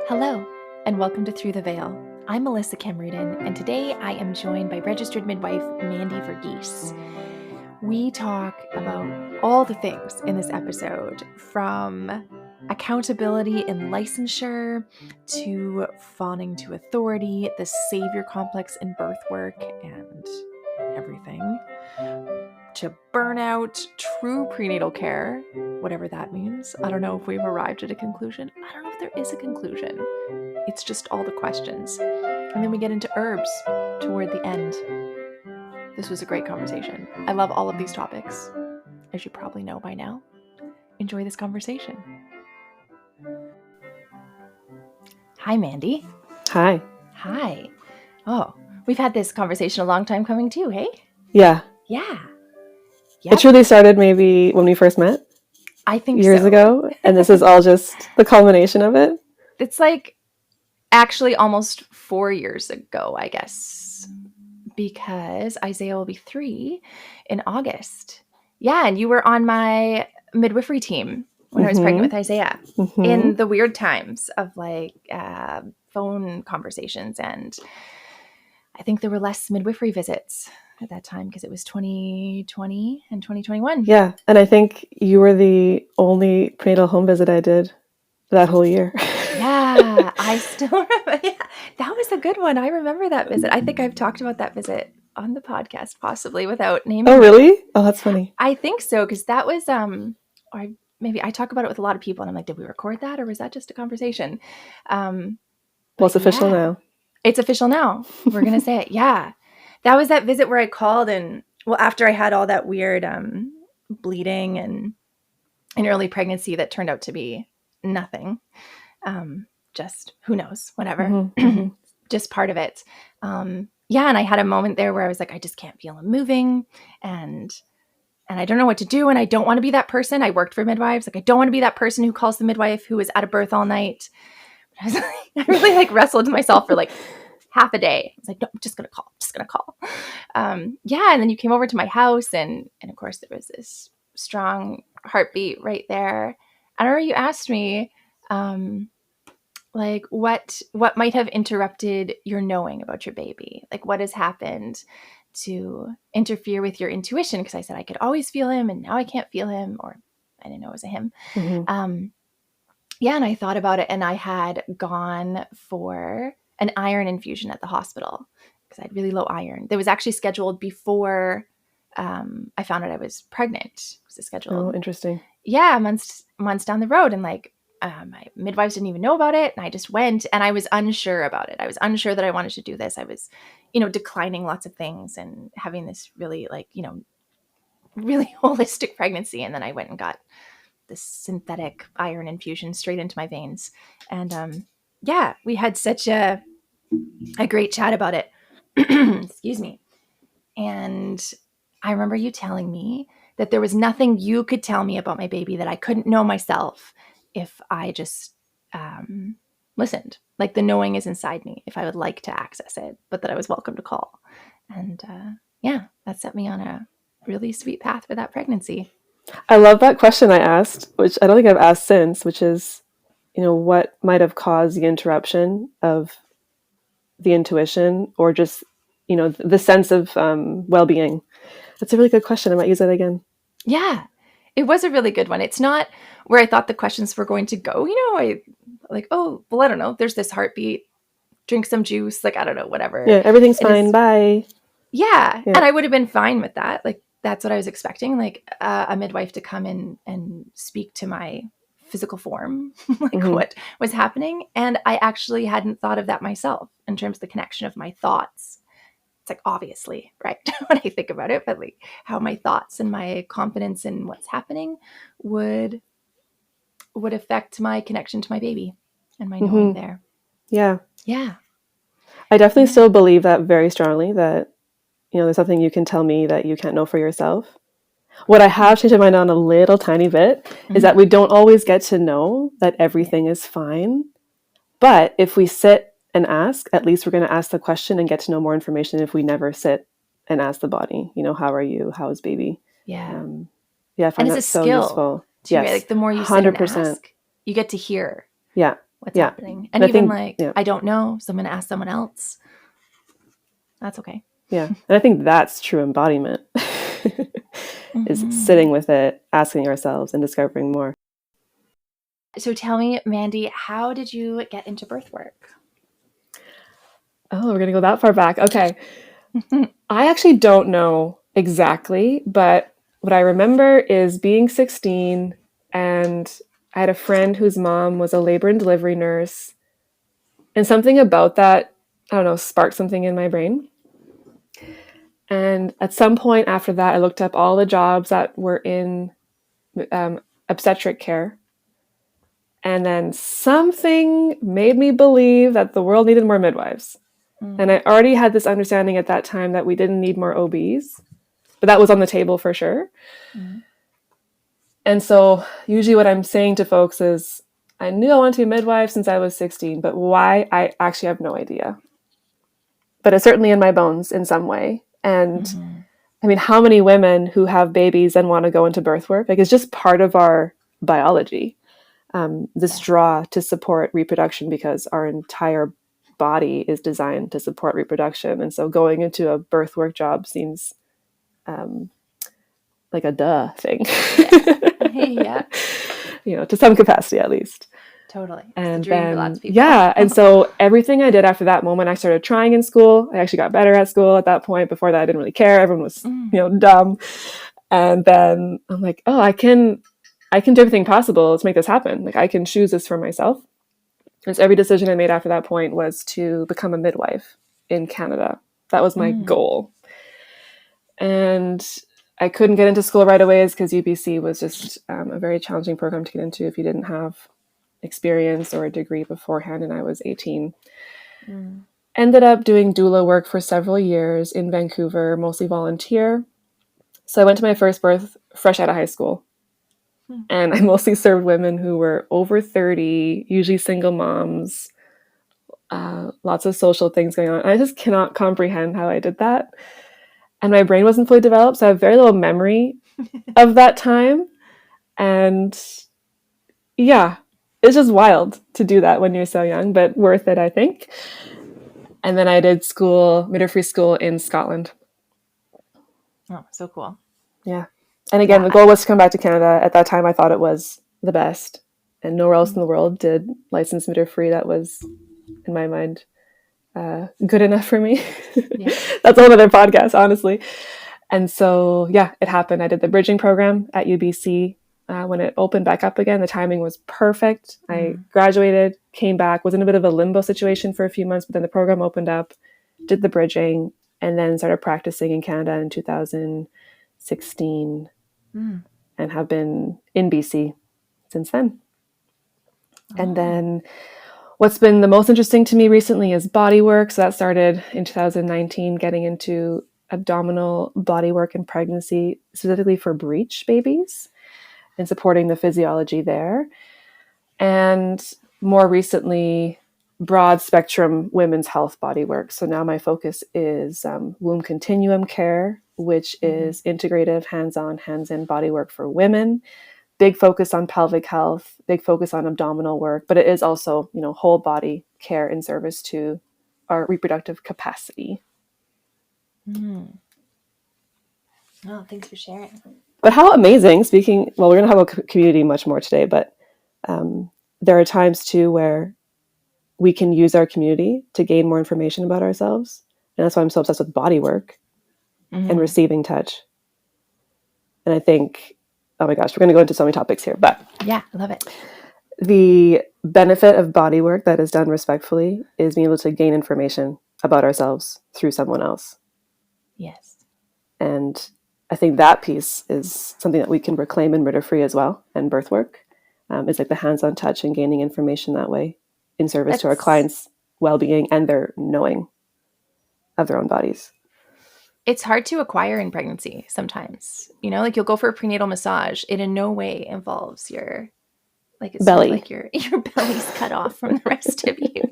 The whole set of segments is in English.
Hello, and welcome to Through the Veil. I'm Melissa Camruden, and today I am joined by registered midwife Mandy Verghese. We talk about all the things in this episode, from accountability in licensure to fawning to authority, the savior complex in birth work, and everything, to burnout, true prenatal care, whatever that means. I don't know if we've arrived at a conclusion. I don't know if there is a conclusion. It's just all the questions. And then we get into herbs toward the end. This was a great conversation. I love all of these topics, as you probably know by now. Enjoy this conversation. Hi, Mandy. Hi. Hi. Oh, we've had this conversation a long time coming too, hey? Yeah. Yeah. It truly started maybe when we first met. I think years ago. And this is all just the culmination of it. It's like actually almost 4 years ago, I guess, because Isaiah will be 3 in August. Yeah, and you were on my midwifery team when I was pregnant with Isaiah in the weird times of like phone conversations. And I think there were less midwifery visits at that time because it was 2020 and 2021. Yeah, and I think you were the only prenatal home visit I did that whole year. Yeah, I still remember. Yeah, that was a good one. I remember that visit. I think I've talked about that visit on the podcast, possibly without naming Oh, really? It. Oh, that's funny. I think so, because that was or maybe I talk about it with a lot of people, and I'm like, did we record that, or was that just a conversation? Well, it's official now. It's official now. We're gonna say it. Yeah, that was that visit where I called, and well, after I had all that weird bleeding and an early pregnancy that turned out to be nothing. Just who knows, whatever, just part of it. Yeah. And I had a moment there where I was like, I just can't feel him moving and I don't know what to do. And I don't want to be that person. I worked for midwives. Like, I don't want to be that person who calls the midwife who was at a birth all night. But I was like, I really like wrestled with myself for like half a day. I was like, no, I'm just going to call. Yeah. And then you came over to my house and of course there was this strong heartbeat right there. I remember you asked me, like what might have interrupted your knowing about your baby? Like what has happened to interfere with your intuition? Because I said I could always feel him and now I can't feel him, or I didn't know it was a him. Yeah, and I thought about it and I had gone for an iron infusion at the hospital because I had really low iron. That was actually scheduled before I found out I was pregnant. It was scheduled. Oh, interesting. Yeah, months down the road, and like my midwives didn't even know about it, and I just went, and I was unsure about it. I was unsure that I wanted to do this. I was, declining lots of things and having this really really holistic pregnancy, and then I went and got this synthetic iron infusion straight into my veins, and yeah, we had such a great chat about it. Excuse me. And I remember you telling me that there was nothing you could tell me about my baby that I couldn't know myself if I just listened. Like the knowing is inside me if I would like to access it, but that I was welcome to call. And yeah, that set me on a really sweet path for that pregnancy. I love that question I asked, which I don't think I've asked since, which is, what might have caused the interruption of the intuition or just, the sense of well-being. That's a really good question. I might use that again. Yeah, it was a really good one. It's not where I thought the questions were going to go. I like, oh, well, I don't know. There's this heartbeat, drink some juice. Like, I don't know, whatever. Yeah, everything's fine. Bye. Yeah. And I would have been fine with that. Like, that's what I was expecting. Like a midwife to come in and speak to my physical form, like what was happening. And I actually hadn't thought of that myself in terms of the connection of my thoughts. It's like, obviously, right, when I think about it, but like how my thoughts and my confidence in what's happening would affect my connection to my baby and my knowing there. Yeah. Yeah. I definitely still believe that very strongly that, there's something you can tell me that you can't know for yourself. What I have changed my mind on a little tiny bit is that we don't always get to know that everything is fine. But if we sit and ask, at least we're going to ask the question and get to know more information if we never sit and ask the body, how are you? How is baby? Yeah. I find that so useful. Too, yes. Right? Like the more you sit 100%. And ask, you get to hear. Yeah. what's Yeah. happening. And And I even think, like, yeah. I don't know, so I'm going to ask someone else. That's okay. Yeah. And I think that's true embodiment is sitting with it, asking ourselves and discovering more. So tell me, Mandy, how did you get into birth work? Oh, we're going to go that far back. Okay. I actually don't know exactly, but what I remember is being 16, and I had a friend whose mom was a labor and delivery nurse. And something about that, I don't know, sparked something in my brain. And at some point after that, I looked up all the jobs that were in obstetric care. And then something made me believe that the world needed more midwives. And I already had this understanding at that time that we didn't need more OBs, but that was on the table for sure. And so usually what I'm saying to folks is, I knew I wanted to be a midwife since I was 16, but why? I actually have no idea. But it's certainly in my bones in some way. And I mean, how many women who have babies and want to go into birth work? Like, it's just part of our biology. This draw to support reproduction because our entire body is designed to support reproduction. And so going into a birth work job seems like a duh thing. Yeah. You know, to some capacity at least. Totally. It's And the dream for then, lots of people. yeah. And so everything I did after that moment, I started trying in school. I actually got better at school at that point. Before that, I didn't really care. Everyone was, dumb. And then I'm like, oh, I can do everything possible to make this happen. Like, I can choose this for myself. And so every decision I made after that point was to become a midwife in Canada. That was my goal. And I couldn't get into school right away because UBC was just a very challenging program to get into if you didn't have experience or a degree beforehand, and I was 18. Ended up doing doula work for several years in Vancouver, mostly volunteer. So I went to my first birth fresh out of high school. And I mostly served women who were over 30, usually single moms, lots of social things going on. And I just cannot comprehend how I did that. And my brain wasn't fully developed, so I have very little memory of that time. And yeah, it's just wild to do that when you're so young, but worth it, I think. And then I did midwifery school in Scotland. Oh, so cool. Yeah. And again, the goal was to come back to Canada. At that time, I thought it was the best. And nowhere else in the world did licensed midwifery that was, in my mind, good enough for me. Yeah. That's a whole other podcast, honestly. And so, yeah, it happened. I did the bridging program at UBC. When it opened back up again, the timing was perfect. I graduated, came back, was in a bit of a limbo situation for a few months, but then the program opened up, did the bridging, and then started practicing in Canada in 2016 and have been in BC since then. And then what's been the most interesting to me recently is body work. So that started in 2019, getting into abdominal body work in pregnancy, specifically for breech babies and supporting the physiology there. And more recently, broad spectrum women's health body work. So now my focus is womb continuum care, which is integrative, hands-on, hands-in body work for women. Big focus on pelvic health, big focus on abdominal work, but it is also, whole body care in service to our reproductive capacity. Oh, thanks for sharing. But how amazing, we're going to have a community much more today, but there are times too where we can use our community to gain more information about ourselves. And that's why I'm so obsessed with body work and receiving touch. And I think, oh my gosh, we're going to go into so many topics here, but yeah, I love it. The benefit of body work that is done respectfully is being able to gain information about ourselves through someone else. Yes. And I think that piece is something that we can reclaim in midwifery as well, and birth work. It's like the hands-on touch and gaining information that way in service to our clients' well-being and their knowing of their own bodies. It's hard to acquire in pregnancy sometimes. Like you'll go for a prenatal massage. It in no way involves your it's belly. Sort of like your belly's cut off from the rest of you.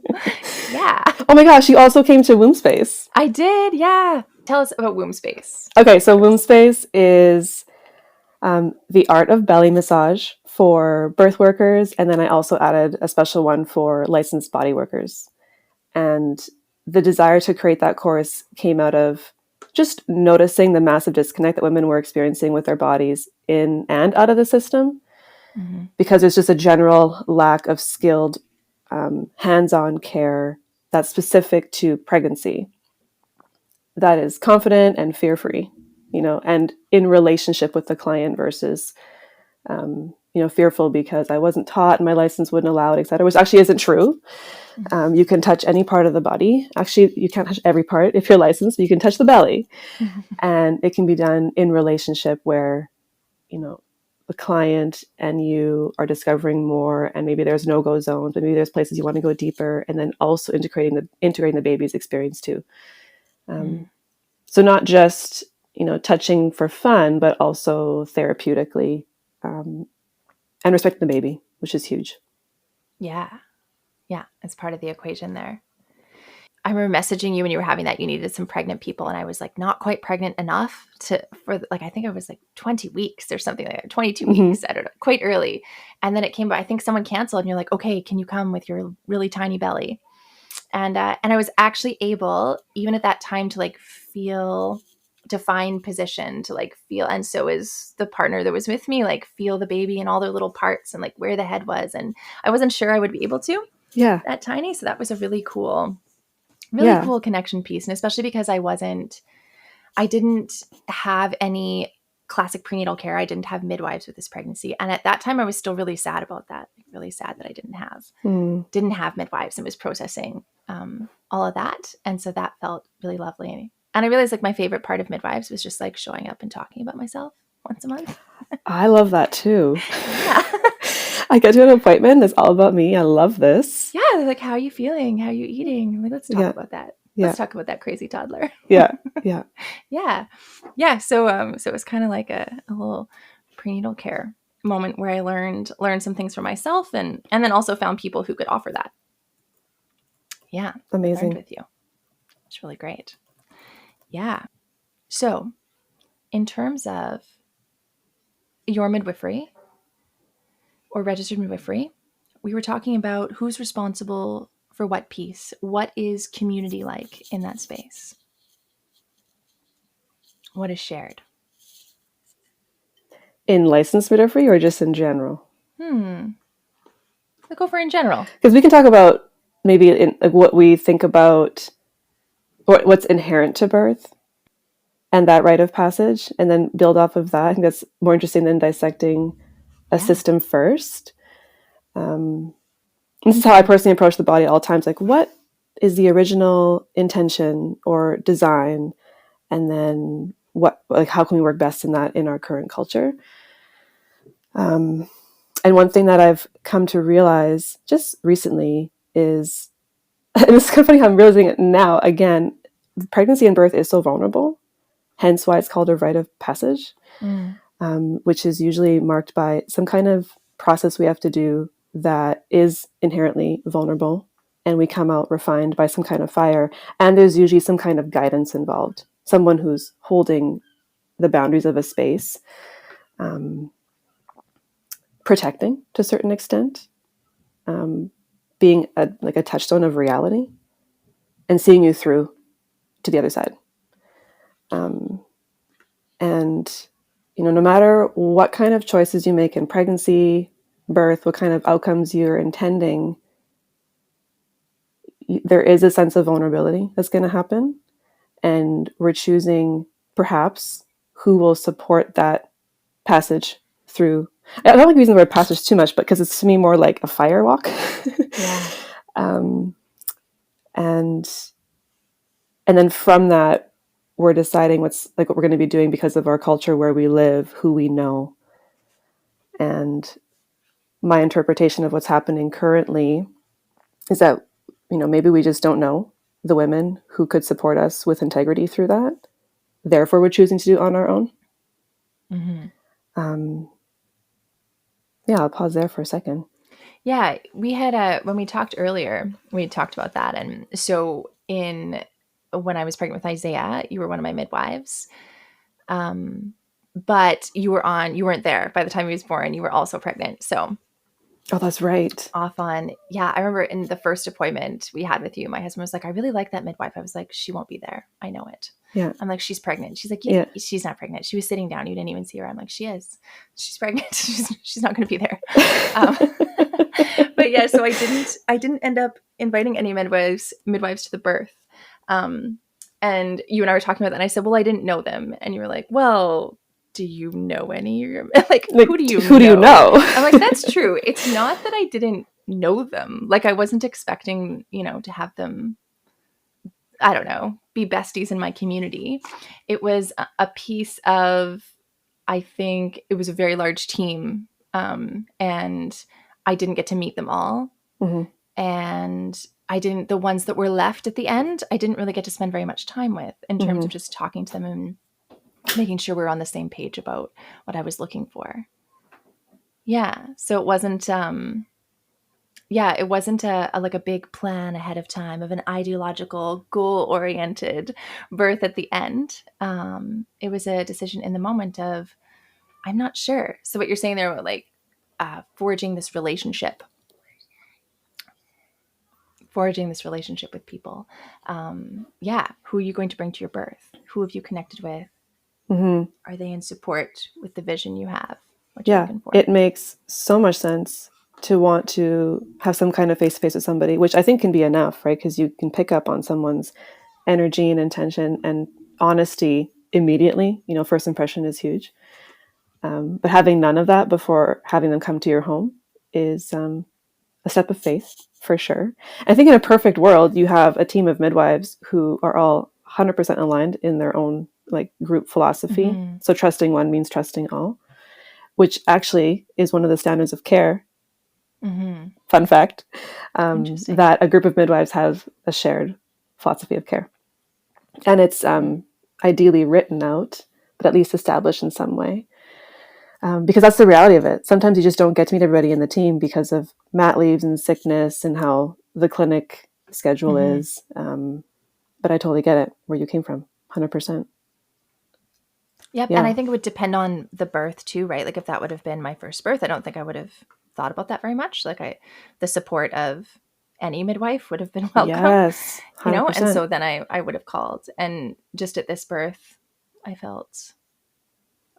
Yeah. Oh my gosh, you also came to Womb Space. I did, yeah. Tell us about Womb Space. Okay, so Womb Space is The art of belly massage for birth workers, and then I also added a special one for licensed body workers. And the desire to create that course came out of just noticing the massive disconnect that women were experiencing with their bodies in and out of the system, Mm-hmm. because there's just a general lack of skilled hands-on care that's specific to pregnancy, that is confident and fear-free, and in relationship with the client versus fearful because I wasn't taught and my license wouldn't allow it, etc., which actually isn't true. You can touch any part of the body. Actually, you can't touch every part if you're licensed, but you can touch the belly. Mm-hmm. And it can be done in relationship where, the client and you are discovering more, and maybe there's no-go zones, but maybe there's places you want to go deeper, and then also integrating the baby's experience too. Mm. So not just, touching for fun, but also therapeutically, and respecting the baby, which is huge. Yeah. Yeah. It's part of the equation there. I remember messaging you when you were having that you needed some pregnant people, and I was like not quite pregnant enough for like, I think I was like 20 weeks or something like that, 22 Mm-hmm. weeks, I don't know, quite early. And then it came by, I think someone canceled, and you're like, okay, can you come with your really tiny belly? And I was actually able, even at that time, to like feel, to find position, to like feel, and so is the partner that was with me, like feel the baby and all their little parts and like where the head was. And I wasn't sure I would be able to Yeah. that tiny. So that was a really Yeah. cool connection piece. And especially because I didn't have any classic prenatal care. I didn't have midwives with this pregnancy. And at that time I was still really sad about that. Really sad that I Mm. didn't have midwives and was processing all of that. And so that felt really lovely. And I realized like my favorite part of midwives was just like showing up and talking about myself once a month. I love that too. Yeah. I get to an appointment. It's all about me. I love this. Yeah. They're like, how are you feeling? How are you eating? I'm like, let's talk Yeah. about that. Yeah. Let's talk about that crazy toddler. Yeah. Yeah. Yeah. Yeah. So it was kind of like a little prenatal care moment where I learned some things for myself, and then also found people who could offer that. Yeah. I learned Amazing. with you. It's really great. Yeah. So in terms of your midwifery or registered midwifery, we were talking about who's responsible for what piece. What is community like in that space? What is shared? In licensed midwifery or just in general? We'll go for in general. Because we can talk about maybe in like what we think about what's inherent to birth and that rite of passage, and then build off of that. I think that's more interesting than dissecting a Yeah. system first. Um, this is how I personally approach the body at all times. Like, what is the original intention or design, and then how can we work best in that in our current culture? Um, and one thing that I've come to realize just recently is, and it's kind of funny how I'm realizing it now again, pregnancy and birth is so vulnerable, hence why it's called a rite of passage, Mm. which is usually marked by some kind of process we have to do that is inherently vulnerable, and we come out refined by some kind of fire. And there's usually some kind of guidance involved, someone who's holding the boundaries of a space, um, protecting to a certain extent, um, being like a touchstone of reality, and seeing you through to the other side. Um, and no matter what kind of choices you make in pregnancy, birth, what kind of outcomes you're intending, there is a sense of vulnerability that's going to happen, and we're choosing perhaps who will support that passage through. I don't like using the word passage too much, but because it's to me more like a fire walk. Yeah. um, and and then from that, we're deciding what we're going to be doing because of our culture, where we live, who we know. And my interpretation of what's happening currently is that, maybe we just don't know the women who could support us with integrity through that. Therefore, we're choosing to do it on our own. Mm-hmm. Um, yeah, I'll pause there for a second. Yeah, we had when we talked earlier, we talked about that, and so in when I was pregnant with Isaiah, you were one of my midwives. Um, but you weren't there by the time he was born. You were also pregnant. So Oh, that's right. off on, yeah, I remember in the first appointment we had with you, my husband was like, I really like that midwife. I was like, she won't be there. I know it. Yeah. I'm like, she's pregnant. She's like, Yeah. she's not pregnant. She was sitting down. You didn't even see her. I'm like, she is. She's pregnant. She's not going to be there. Um, but yeah, so I didn't end up inviting any midwives to the birth. Um, and you and I were talking about that, and I said, well, I didn't know them. And you were like, well, do you know any? Like, Like, who do you who do you know? know? I'm like, that's true. It's not that I didn't know them. Like, I wasn't expecting, to have them, I don't know, be besties in my community. It was a piece of, I think it was a very large team. And I didn't get to meet them all. Mm-hmm. And the ones that were left at the end, I didn't really get to spend very much time with in terms Mm-hmm. of just talking to them and making sure we were on the same page about what I was looking for. Yeah. So it wasn't, it wasn't like a big plan ahead of time of an ideological, goal oriented birth at the end. It was a decision in the moment of, I'm not sure. So what you're saying there about like forging this relationship with people. Who are you going to bring to your birth? Who have you connected with? Mm-hmm. Are they in support with the vision you have, what you're Yeah, looking for? it makes so much sense to want to have some kind of face to face with somebody, which I think can be enough, right? Because you can pick up on someone's energy and intention and honesty immediately. First impression is huge. But having none of that before having them come to your home is a step of faith for sure. I think in a perfect world, you have a team of midwives who are all 100% aligned in their own like group philosophy. Mm-hmm. So trusting one means trusting all, which actually is one of the standards of care. Mm-hmm. Fun fact, Interesting. that a group of midwives have a shared philosophy of care. And it's ideally written out, but at least established in some way. Because that's the reality of it. Sometimes you just don't get to meet everybody in the team because of mat leaves and sickness and how the clinic schedule Mm-hmm. is. But I totally get it where you came from, 100%. Yep. And I Yeah. think it would depend on the birth too, right? Like if that would have been my first birth, I don't think I would have thought about that very much. The support of any midwife would have been welcome, Yes, and 100%. so then I would have called. And just at this birth, I felt,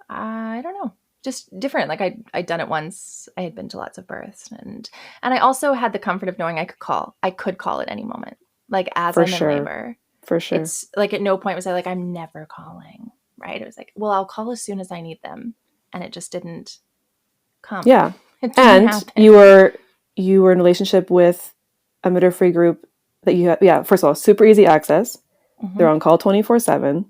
I don't know, just different. Like I'd done it once. I had been to lots of births, and I also had the comfort of knowing I could call. I could call at any moment. Like as For I'm in sure. labor, For sure. it's like at no point was I like, I'm never calling. Right? It was like, well, I'll call as soon as I need them, and it just didn't come. Yeah. It didn't And happen. you were in a relationship with a midwifery group that you have, yeah, first of all, super easy access. Mm-hmm. They're on call 24/7.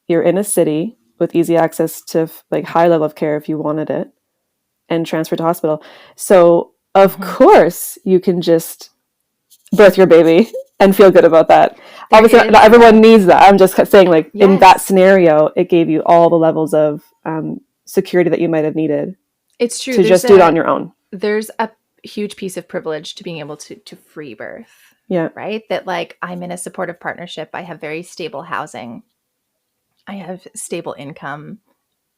You're in a city with easy access to like high level of care if you wanted it and transfer to hospital. So, of Mm-hmm. course, you can just birth your baby and feel good about that. There Obviously, is not everyone that. needs that. I'm just saying, like, in that Yes, scenario, it gave you all the levels of security that you might have needed it's true. to There's just do it on a your own. there's a huge piece of privilege to being able to free birth, Yeah. right? That like I'm in a supportive partnership. I have very stable housing. I have stable income.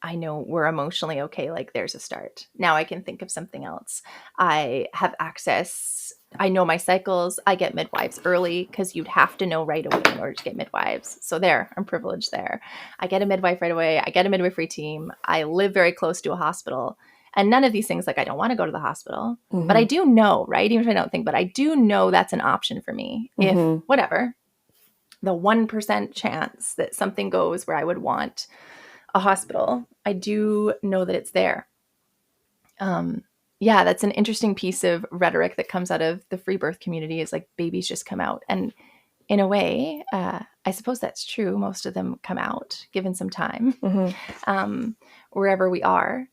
I know we're emotionally okay. Like there's a start. Now I can think of something else. I have access. I know my cycles. I get midwives early because you'd have to know right away in order to get midwives. So there, I'm privileged there. I get a midwife right away. I get a midwifery team. I live very close to a hospital. And none of these things, like I don't want to go to the hospital, but I Mm-hmm. do know, right? Even if I don't think, but I do know that's an option for me. If Mm-hmm. whatever, the 1% chance that something goes where I would want a hospital, I do know that it's there. Yeah, that's an interesting piece of rhetoric that comes out of the free birth community is like babies just come out. And in a way, I suppose that's true. Most of them come out given some time, Mm-hmm. wherever we are.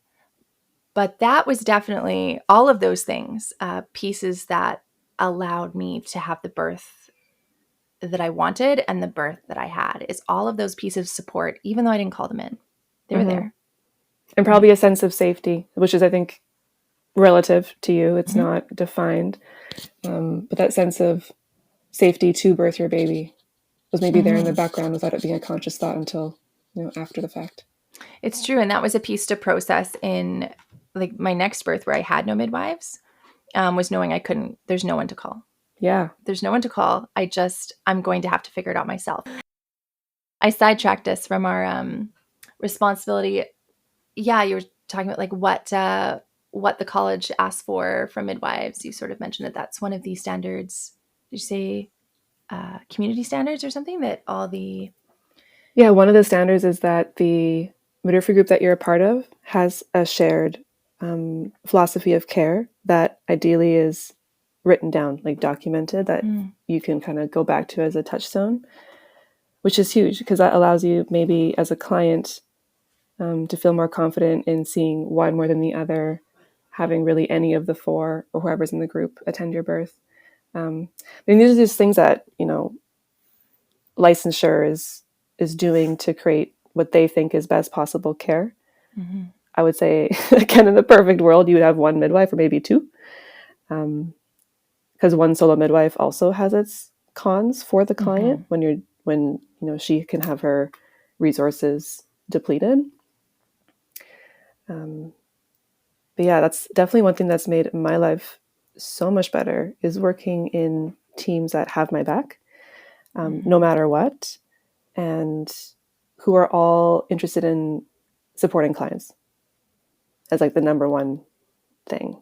But that was definitely all of those things, pieces that allowed me to have the birth that I wanted and the birth that I had is all of those pieces of support, even though I didn't call them in. They were Mm-hmm. there. And probably a sense of safety, which is, I think, relative to you. It's Mm-hmm. not defined. But that sense of safety to birth your baby was maybe there in the Mm-hmm. background without it being a conscious thought until after the fact. It's true. And that was a piece to process in like my next birth where I had no midwives, was knowing I couldn't, there's no one to call. Yeah. There's no one to call. I'm going to have to figure it out myself. I sidetracked us from our responsibility. Yeah, you were talking about like what the college asks for from midwives. You sort of mentioned that that's one of the standards. Did you say community standards or something that all the Yeah, one of the standards is that the midwifery group that you're a part of has a shared philosophy of care that ideally is written down, like documented, that you can kind of go back to as a touchstone, which is huge because that allows you maybe as a client to feel more confident in seeing one more than the other, having really any of the four or whoever's in the group attend your birth. I mean, these are just things that, licensure is doing to create what they think is best possible care. I would say, again, in the perfect world, you would have one midwife or maybe two, because one solo midwife also has its cons for the client when she can have her resources depleted. But yeah, that's definitely one thing that's made my life so much better is working in teams that have my back, no matter what, and who are all interested in supporting clients as like the number one thing.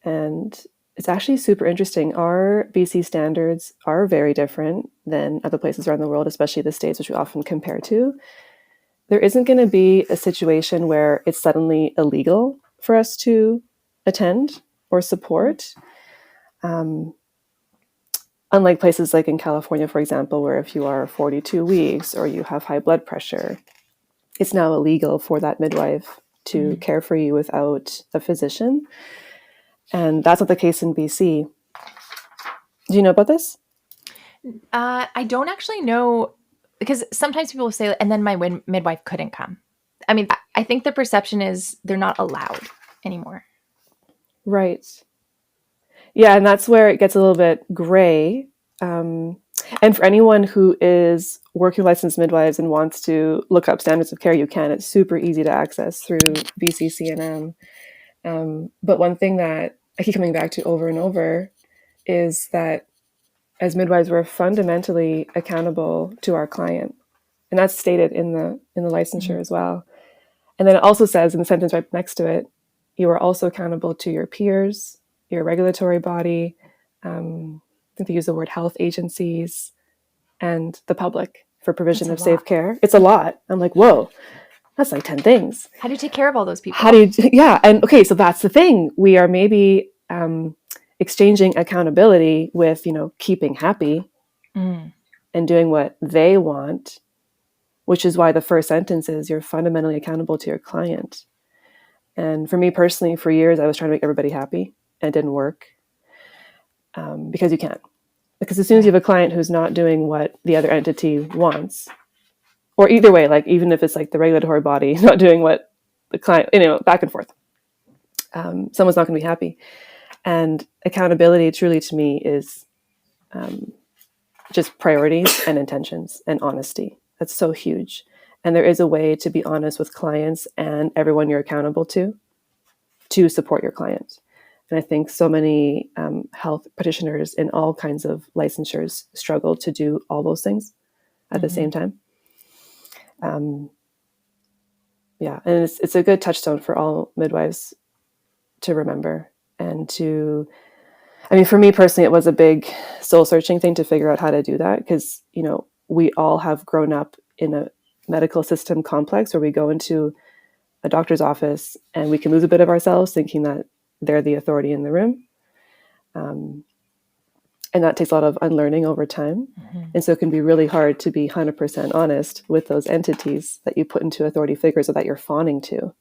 And it's actually super interesting. Our BC standards are very different than other places around the world, especially the States, which we often compare to. There isn't going to be a situation where it's suddenly illegal for us to attend or support. Unlike places like in California, for example, where if you are 42 weeks or you have high blood pressure, it's now illegal for that midwife to care for you without a physician. And that's not the case in BC. Do you know about this? I don't actually know because sometimes people will say, and then my midwife couldn't come. I mean, I think the perception is they're not allowed anymore. Right. Yeah, and that's where it gets a little bit gray. And for anyone who is working with licensed midwives and wants to look up standards of care, you can. It's super easy to access through BCCNM. But one thing that I keep coming back to over and over is that as midwives, we're fundamentally accountable to our client, and that's stated in the licensure as well. And then it also says in the sentence right next to it, you are also accountable to your peers, your regulatory body. I think they use the word health agencies and the public for provision of safe care. It's a lot. I'm like, whoa, that's like 10 things. How do you take care of all those people? Yeah. And okay, so that's the thing. We are maybe exchanging accountability with, keeping happy and doing what they want, which is why the first sentence is you're fundamentally accountable to your client. And for me personally, for years, I was trying to make everybody happy and it didn't work because you can't. Because as soon as you have a client who's not doing what the other entity wants, or either way, like even if it's like the regulatory body not doing what the client, back and forth, someone's not going to be happy. And accountability truly to me is just priorities and intentions and honesty. That's so huge. And there is a way to be honest with clients and everyone you're accountable to support your client. And I think so many health practitioners in all kinds of licensures struggle to do all those things at the same time. Yeah, and it's a good touchstone for all midwives to remember and to, I mean, for me personally, it was a big soul searching thing to figure out how to do that because, we all have grown up in a medical system complex where we go into a doctor's office and we can lose a bit of ourselves thinking that they're the authority in the room. And that takes a lot of unlearning over time. And so it can be really hard to be 100% honest with those entities that you put into authority figures or that you're fawning to,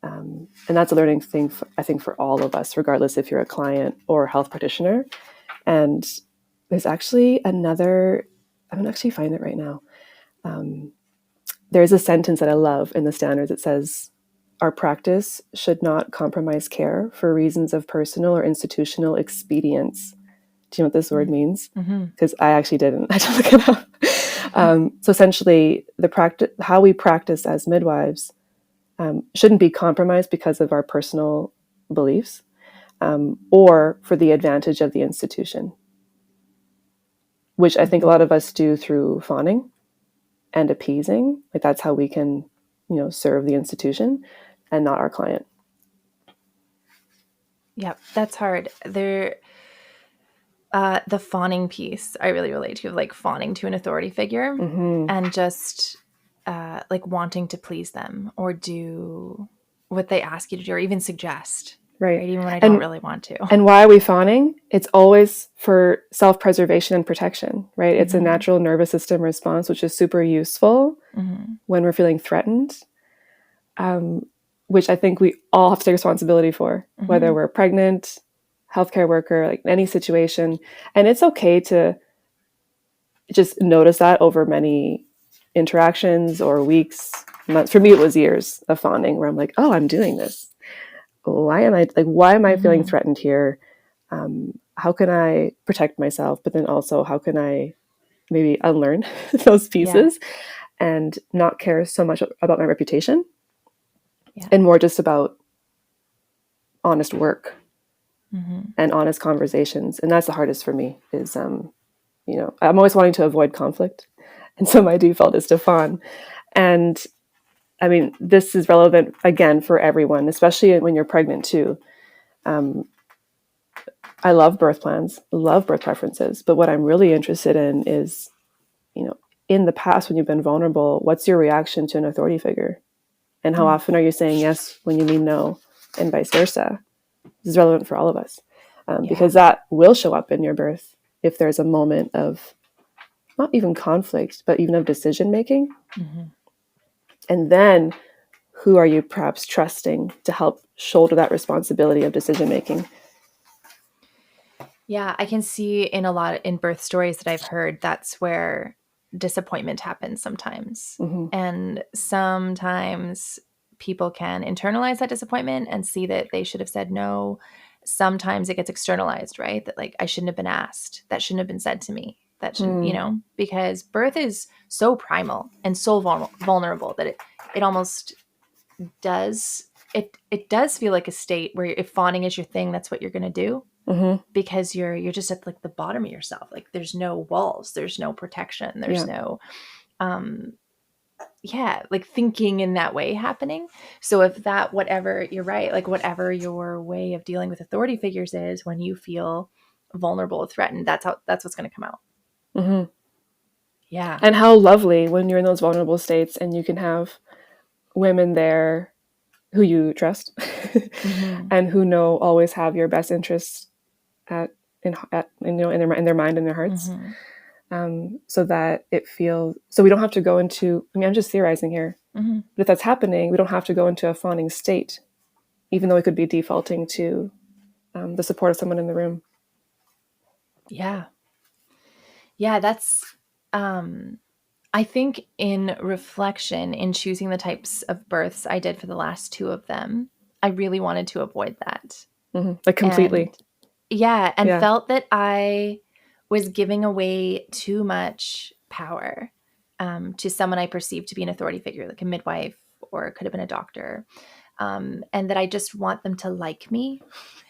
and that's a learning thing, I think, for all of us, regardless if you're a client or a health practitioner. And there's actually another, I'm going to actually find it right now. There's a sentence that I love in the standards. It says, our practice should not compromise care for reasons of personal or institutional expedience. Do you know what this word means? Because I actually didn't. I had to look it up. So essentially, how we practice as midwives shouldn't be compromised because of our personal beliefs or for the advantage of the institution, which I think a lot of us do through fawning and appeasing. Like that's how we can, serve the institution and not our client. Yep, that's hard. The fawning piece I really relate to, like fawning to an authority figure Mm-hmm. and just like wanting to please them or do what they ask you to do or even suggest, Right. right? Even when I don't And really want to. and why are we fawning? It's always for self-preservation and protection, right? It's a Mm-hmm. natural nervous system response, which is super useful Mm-hmm. when we're feeling threatened, which I think we all have to take responsibility for, whether Mm-hmm. we're pregnant, healthcare worker, like any situation. And it's okay to just notice that over many interactions or weeks, months. For me, it was years of fawning where I'm like, oh, I'm doing this. Why am I feeling Mm-hmm. threatened here? How can I protect myself? But then also, how can I maybe unlearn those Yeah. pieces and not care so much about my reputation Yeah. and more just about honest work Mm-hmm. and honest conversations? And that's the hardest for me is, I'm always wanting to avoid conflict. And so my default is to fawn. And I mean, this is relevant again for everyone, especially when you're pregnant too. I love birth plans, love birth preferences, but what I'm really interested in is, you know, in the past when you've been vulnerable, what's your reaction to an authority figure? And how Mm. often are you saying yes when you mean no, and vice versa? This is relevant for all of us Yeah. because that will show up in your birth if there's a moment of not even conflict, but even of decision making. Mm-hmm. And then who are you perhaps trusting to help shoulder that responsibility of decision making? Yeah, I can see in birth stories that I've heard, that's where disappointment happens sometimes. Mm-hmm. And sometimes people can internalize that disappointment and see that they should have said no. Sometimes it gets externalized, right? That like I shouldn't have been asked. That shouldn't have been said to me. That shouldn't, Hmm. because birth is so primal and so vulnerable that it almost it does feel like a state where if fawning is your thing, that's what you're going to do Mm-hmm. because you're just at like the bottom of yourself. Like there's no walls, there's no protection, there's Yeah. no um yeah, like thinking in that way happening. So if that whatever you're right, like whatever your way of dealing with authority figures is when you feel vulnerable or threatened, that's what's going to come out. Mm-hmm. Yeah. And how lovely when you're in those vulnerable states and you can have women there who you trust Mm-hmm. and who know always have your best interests in their mind and their hearts, Mm-hmm. so that it feels so we don't have to go into. I mean, I'm just theorizing here, Mm-hmm. but if that's happening, we don't have to go into a fawning state, even though we could be defaulting to the support of someone in the room. Yeah. Yeah, that's I think in reflection, in choosing the types of births I did for the last two of them, I really wanted to avoid that. Mm-hmm. Like And completely. yeah, and Yeah. felt that I was giving away too much power to someone I perceived to be an authority figure, like a midwife or it could have been a doctor. And that I just want them to like me.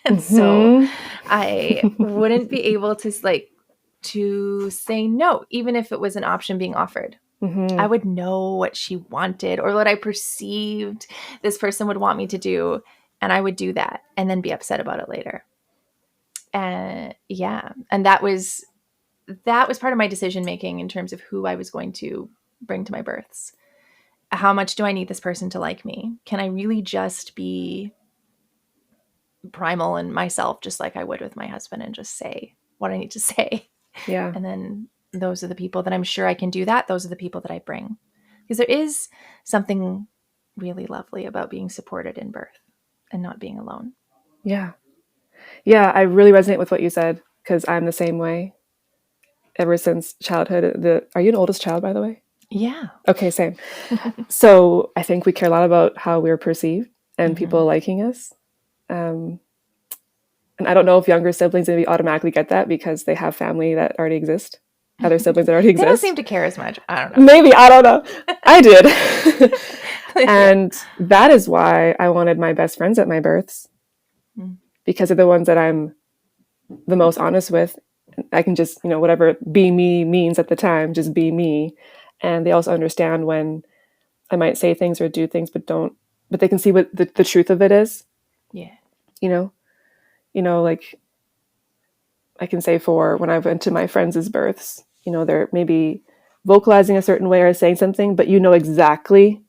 And so Mm-hmm. I wouldn't be able to say no, even if it was an option being offered. I Mm-hmm. would know what she wanted or what I perceived this person would want me to do. And I would do that and then be upset about it later. And yeah. And that was part of my decision making in terms of who I was going to bring to my births. How much do I need this person to like me? Can I really just be primal and myself, just like I would with my husband, and just say what I need to say? Yeah. And then those are the people that I'm sure I can do that. Those are the people that I bring. Because there is something really lovely about being supported in birth and not being alone. Yeah. Yeah. I really resonate with what you said because I'm the same way ever since childhood. Are you an oldest child, by the way? Yeah. Okay, same. So I think we care a lot about how we're perceived and Mm-hmm. people liking us. Um, and I don't know if younger siblings maybe automatically get that because they have family that already exist. other siblings that already They don't exist. seem to care as much. I don't know. Maybe, I don't know. I did. Yeah. And that is why I wanted my best friends at my births, Mm. because they're the ones that I'm the most honest with. I can just, whatever be me means at the time, just be me. And they also understand when I might say things or do things, but they can see what the truth of it is, Yeah. you know, like I can say for when I went to my friends' births, they're maybe vocalizing a certain way or saying something, but exactly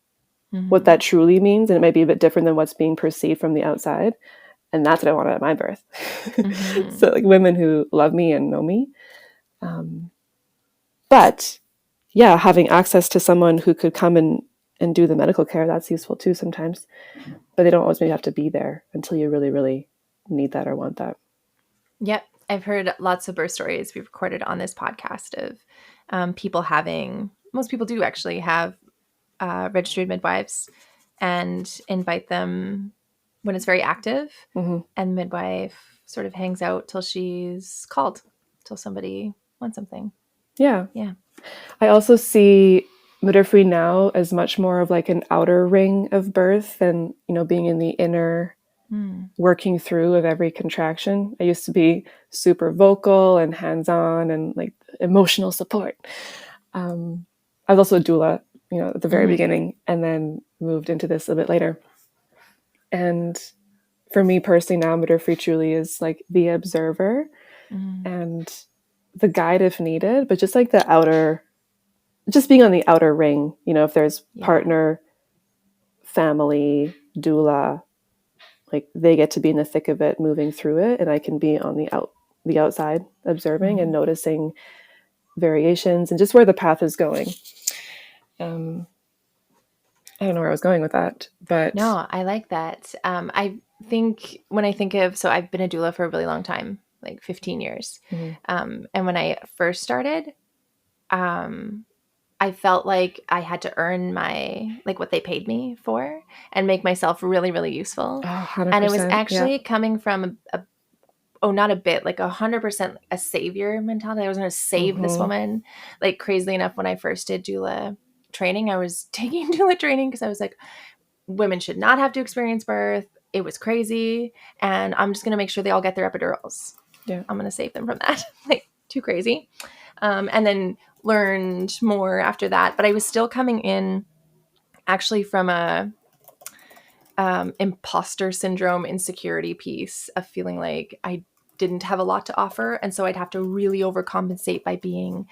what Mm-hmm. that truly means. And it might be a bit different than what's being perceived from the outside. And that's what I wanted at my birth. Mm-hmm. So like women who love me and know me. Um, but yeah, having access to someone who could come and do the medical care, that's useful too sometimes. But they don't always maybe have to be there until you really, really need that or want that. Yep. I've heard lots of birth stories we've recorded on this podcast of people having, most people do actually have registered midwives and invite them when it's very active. Mm-hmm. And midwife sort of hangs out till she's called, till somebody wants something. Yeah. Yeah. I also see midwifery now as much more of like an outer ring of birth than, being in the inner Mm. working through of every contraction. I used to be super vocal and hands-on and like emotional support. I was also a doula, at the very Mm-hmm. beginning, and then moved into this a bit later. And for me personally now, midwifery truly is like the observer Mm-hmm. and the guide if needed, but just like the outer, just being on the outer ring, if there's Yeah. partner, family, doula, like they get to be in the thick of it, moving through it, and I can be on the outside observing and Mm-hmm. noticing variations and just where the path is going. um I don't know where I was going with that, but No, I like that. I think when I think of, so I've been a doula for a really long time, like 15 years. mhm. And when I first started, um, I felt like I had to earn like what they paid me for and make myself really, really useful. Oh, And it was 100%. Yeah. actually coming from oh, not a bit, like 100% a savior mentality. I was going to save this Hmm. woman. Like crazily enough, when I first did doula training, I was taking doula training because I was like, women should not have to experience birth. It was crazy. And I'm just going to make sure they all get their epidurals. Yeah. I'm going to save them from that. Like, too crazy. And then learned more after that. But I was still coming in actually from a imposter syndrome insecurity piece of feeling like I didn't have a lot to offer. And so I'd have to really overcompensate by being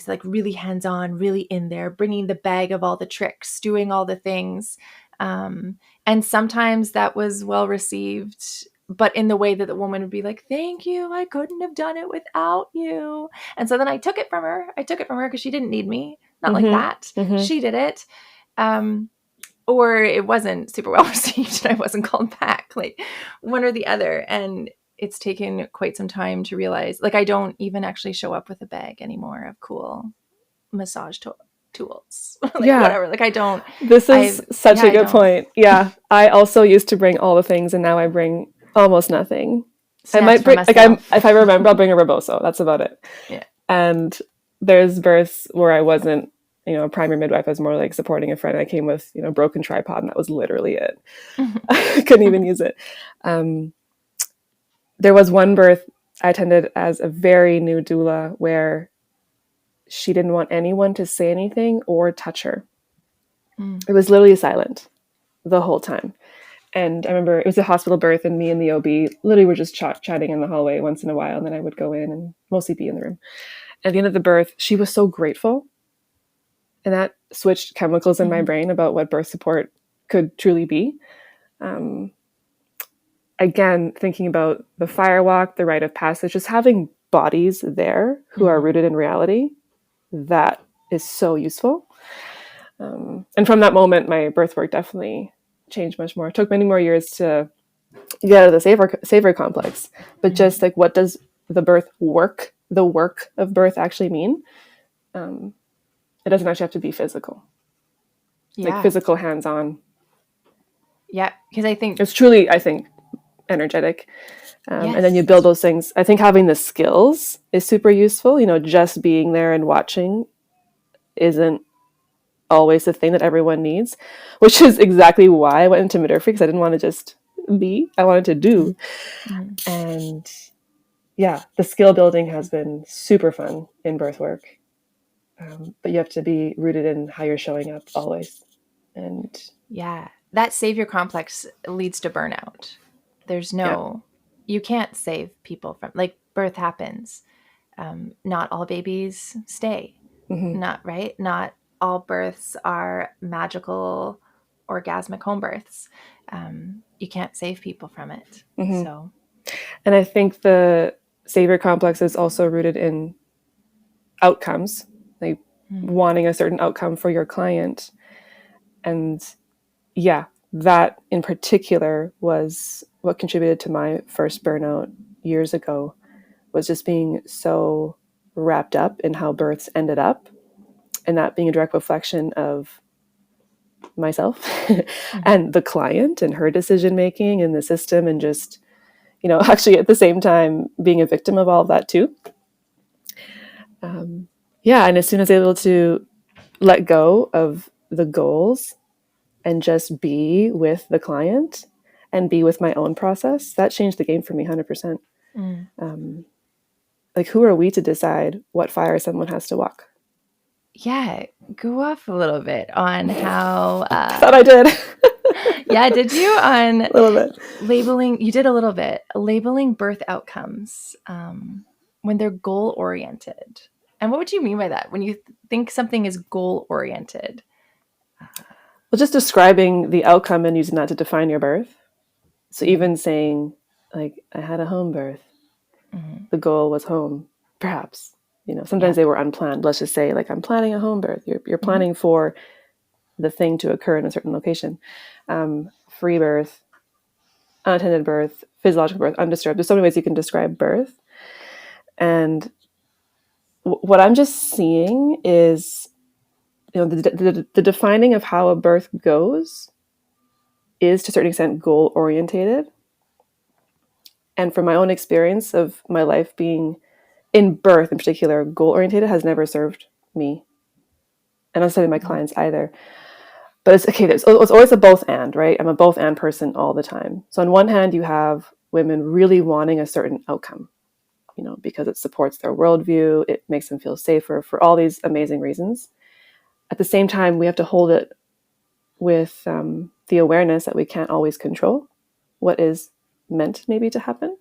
like really hands-on, really in there, bringing the bag of all the tricks, doing all the things. And sometimes that was well received, but in the way that the woman would be like, thank you, I couldn't have done it without you. And so then I took it from her. I took it from her because she didn't need me. Not like Hmm. that. Hmm. She did it. Or it wasn't super well received and I wasn't called back, like one or the other. And it's taken quite some time to realize, like, I don't even actually show up with a bag anymore of cool massage tools, like Yeah. whatever. Like I don't, This is such yeah, a I good don't. point. Yeah. I also used to bring all the things and now I bring almost nothing. I Snacks might for bring, like, if myself. I remember, I'll bring a rebozo. That's about it. Yeah. And there's births where I wasn't, a primary midwife. I was more like supporting a friend. I came with, a broken tripod, and that was literally it. I couldn't even use it. Um, there was one birth I attended as a very new doula where she didn't want anyone to say anything or touch her. Mm. It was literally silent the whole time. And I remember it was a hospital birth, and me and the OB literally were just chatting in the hallway once in a while. And then I would go in and mostly be in the room. At the end of the birth, she was so grateful. And that switched chemicals in my Mm-hmm. brain about what birth support could truly be. Um, again, thinking about the firewalk, the rite of passage, just having bodies there who are Mm-hmm. rooted in reality, that is so useful. And from that moment, my birth work definitely changed much more. It took many more years to get out of the saver complex, but just Mm-hmm. like, what does the work of birth actually mean? Um, it doesn't actually have to be physical, like Yeah. physical hands-on. Yeah. Because I think, It's truly, I think, energetic. And then you build Yes. those things. I think having the skills is super useful. Just being there and watching isn't always the thing that everyone needs, which is exactly why I went into midwifery, because I didn't want to just be, I wanted to do. Mm-hmm. And yeah, the skill building has been super fun in birth work. But you have to be rooted in how you're showing up always. And Yeah. That savior complex leads to burnout. There's yeah. no, you can't save people from, like, birth happens. Not all babies stay. Mm-hmm. Not right. Not all births are magical, orgasmic home births. You can't save people from it. Mm-hmm. So, And I think the savior complex is also rooted in outcomes, like mm, wanting a certain outcome for your client. And yeah, that in particular was what contributed to my first burnout years ago, was just being so wrapped up in how births ended up, and that being a direct reflection of myself mm-hmm. and the client and her decision making and the system, and just actually at the same time being a victim of all of that too. Yeah, and as soon as I was able to let go of the goals and just be with the client and be with my own process, that changed the game for me 100%. Mm. Like, who are we to decide what fire someone has to walk? Yeah, go off a little bit on how I thought I did. yeah, did you on A little bit. labeling, you did a little bit, labeling birth outcomes when they're goal oriented. And what would you mean by that? When you think something is goal oriented? Well, just describing the outcome and using that to define your birth. So Mm-hmm. even saying, like, I had a home birth, Mm-hmm. the goal was home, perhaps. Sometimes Yeah. they were unplanned. Let's just say, like, I'm planning a home birth. You're Mm-hmm. planning for the thing to occur in a certain location. Free birth, unattended birth, physiological birth, undisturbed. There's so many ways you can describe birth. And what I'm just seeing is, the defining of how a birth goes is to a certain extent goal orientated. And from my own experience of my life being in birth in particular, goal orientated has never served me. And I'm not my Mm-hmm. clients either. But it's okay, it's always a both and, right? I'm a both and person all the time. So on one hand, you have women really wanting a certain outcome, because it supports their worldview, it makes them feel safer for all these amazing reasons. At the same time, we have to hold it with the awareness that we can't always control what is meant maybe to happen.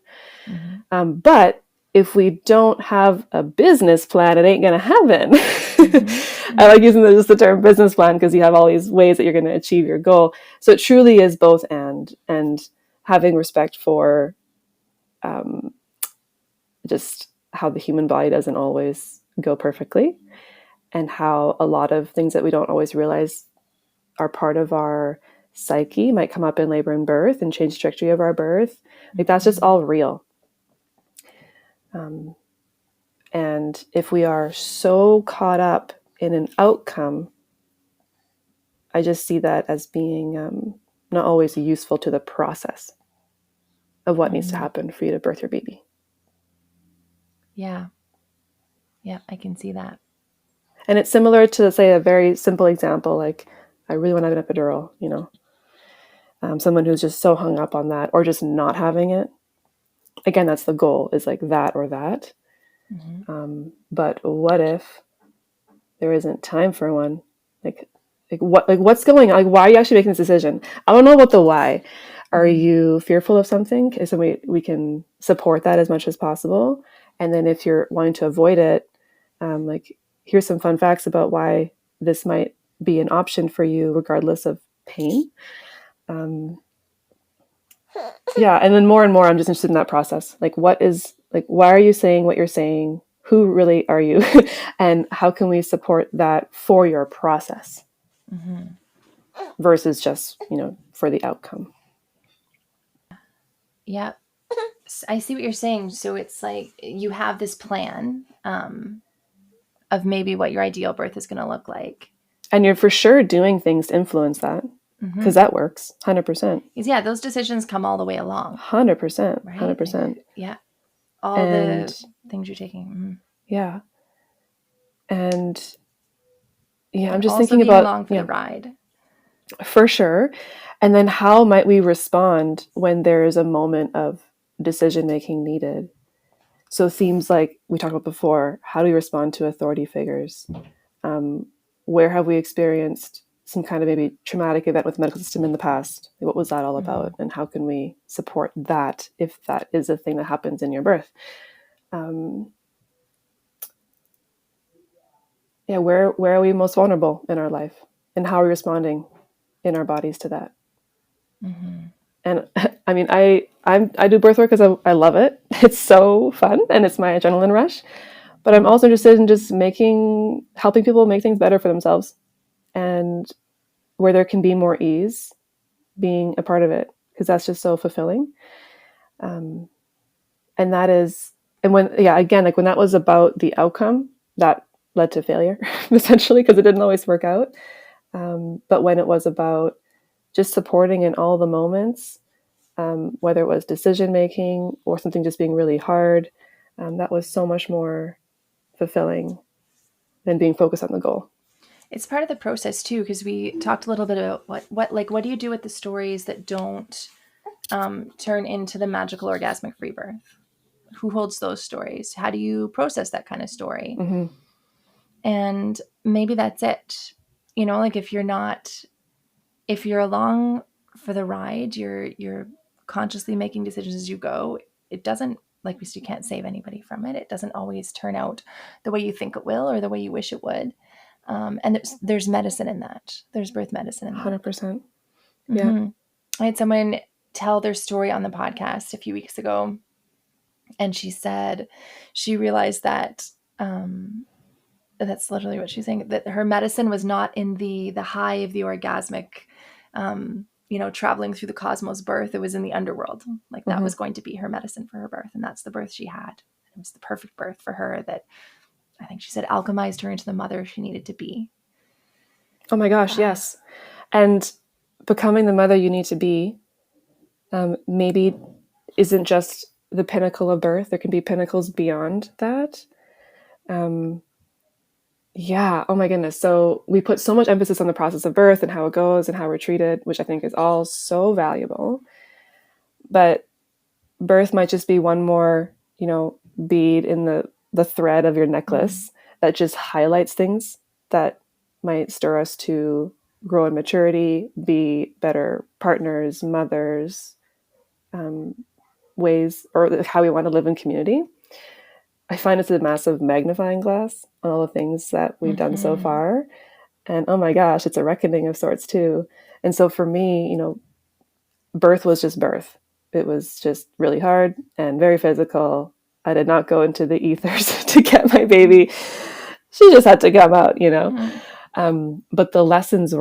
Mm-hmm. But if we don't have a business plan, it ain't going to happen. Mm-hmm. I Mm-hmm. like using just the term business plan because you have all these ways that you're going to achieve your goal. So it truly is both and having respect for um, just how the human body doesn't always go perfectly, and how a lot of things that we don't always realize are part of our psyche might come up in labor and birth and change the trajectory of our birth. Like, that's just Mm-hmm. all real. And if we are so caught up in an outcome, I just see that as being not always useful to the process of what needs to Mm-hmm. happen for you to birth your baby. Yeah. Yeah, I can see that. And it's similar to, say, a very simple example, like, I really want to have an epidural, someone who's just so hung up on that, or just not having it. Again, that's the goal, is like that or that. Mm-hmm. But what if there isn't time for one? What's going on? Like, why are you actually making this decision? I don't know about the why. Are Mm-hmm. you fearful of something? So we can support that as much as possible. And then if you're wanting to avoid it, like, here's some fun facts about why this might be an option for you, regardless of pain. Yeah, and then more and more, I'm just interested in that process. Like, why are you saying what you're saying? Who really are you? And how can we support that for your process Mm-hmm. versus just, for the outcome? Yeah. I see what you're saying. So it's like you have this plan of maybe what your ideal birth is going to look like. And you're for sure doing things to influence that. because that works 100%. Yeah, those decisions come all the way along. 100%. Right? 100%. Like, yeah. All And the things you're taking. yeah. And yeah, I'm But just also thinking being about, along for the ride. For sure. And then how might we respond when there is a moment of decision making needed? So themes like we talked about before, how do we respond to authority figures? Where have we experienced some kind of maybe traumatic event with the medical system in the past? What was that all about? And how can we support that if that is a thing that happens in your birth? Where are we most vulnerable in our life? And how are we responding in our bodies to that? And I mean, I do birth work because I love it. It's so fun and it's my adrenaline rush. But I'm also interested in just helping people make things better for themselves, and where there can be more ease, being a part of it, because that's just so fulfilling. And that is, and when, yeah, again, like when that was about the outcome, that led to failure essentially because it didn't always work out. But when it was about just supporting in all the moments, whether it was decision making or something just being really hard, that was so much more fulfilling than being focused on the goal. It's part of the process too, because we talked a little bit about what do you do with the stories that don't turn into the magical orgasmic free birth? Who holds those stories? How do you process that kind of story? Mm-hmm. And maybe that's it. Like if you're along for the ride, you're consciously making decisions as you go. It doesn't, like we said, you can't save anybody from it. It doesn't always turn out the way you think it will or the way you wish it would. And there's medicine in that. There's birth medicine in that. 100%. Yeah. I had someone tell their story on the podcast a few weeks ago, and she said she realized that that's literally what she's saying, that her medicine was not in the high of the orgasmic, traveling through the cosmos birth. It was in the underworld. Like that was going to be her medicine for her birth, and that's the birth she had. It was the perfect birth for her that I think she said alchemized her into the mother she needed to be. Oh my gosh, yes. And becoming the mother you need to be maybe isn't just the pinnacle of birth. There can be pinnacles beyond that. Yeah, oh my goodness. So we put so much emphasis on the process of birth and how it goes and how we're treated, which I think is all so valuable. But birth might just be one more, bead in the thread of your necklace that just highlights things that might stir us to grow in maturity, be better partners, mothers, ways, or how we want to live in community. I find it's a massive magnifying glass on all the things that we've done so far. And oh my gosh, it's a reckoning of sorts too. And so for me, birth was just birth. It was just really hard and very physical. I did not go into the ethers to get my baby. She just had to come out, But the lessons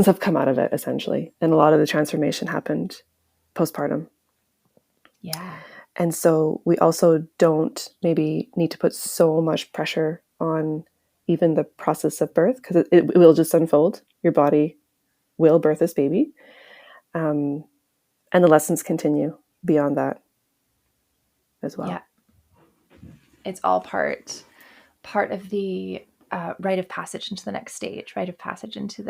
have come out of it essentially. And a lot of the transformation happened postpartum. Yeah. And so we also don't maybe need to put so much pressure on even the process of birth, because it will just unfold. Your body will birth this baby. And the lessons continue beyond that as well. Yeah. It's all part of the rite of passage into the next stage, rite of passage into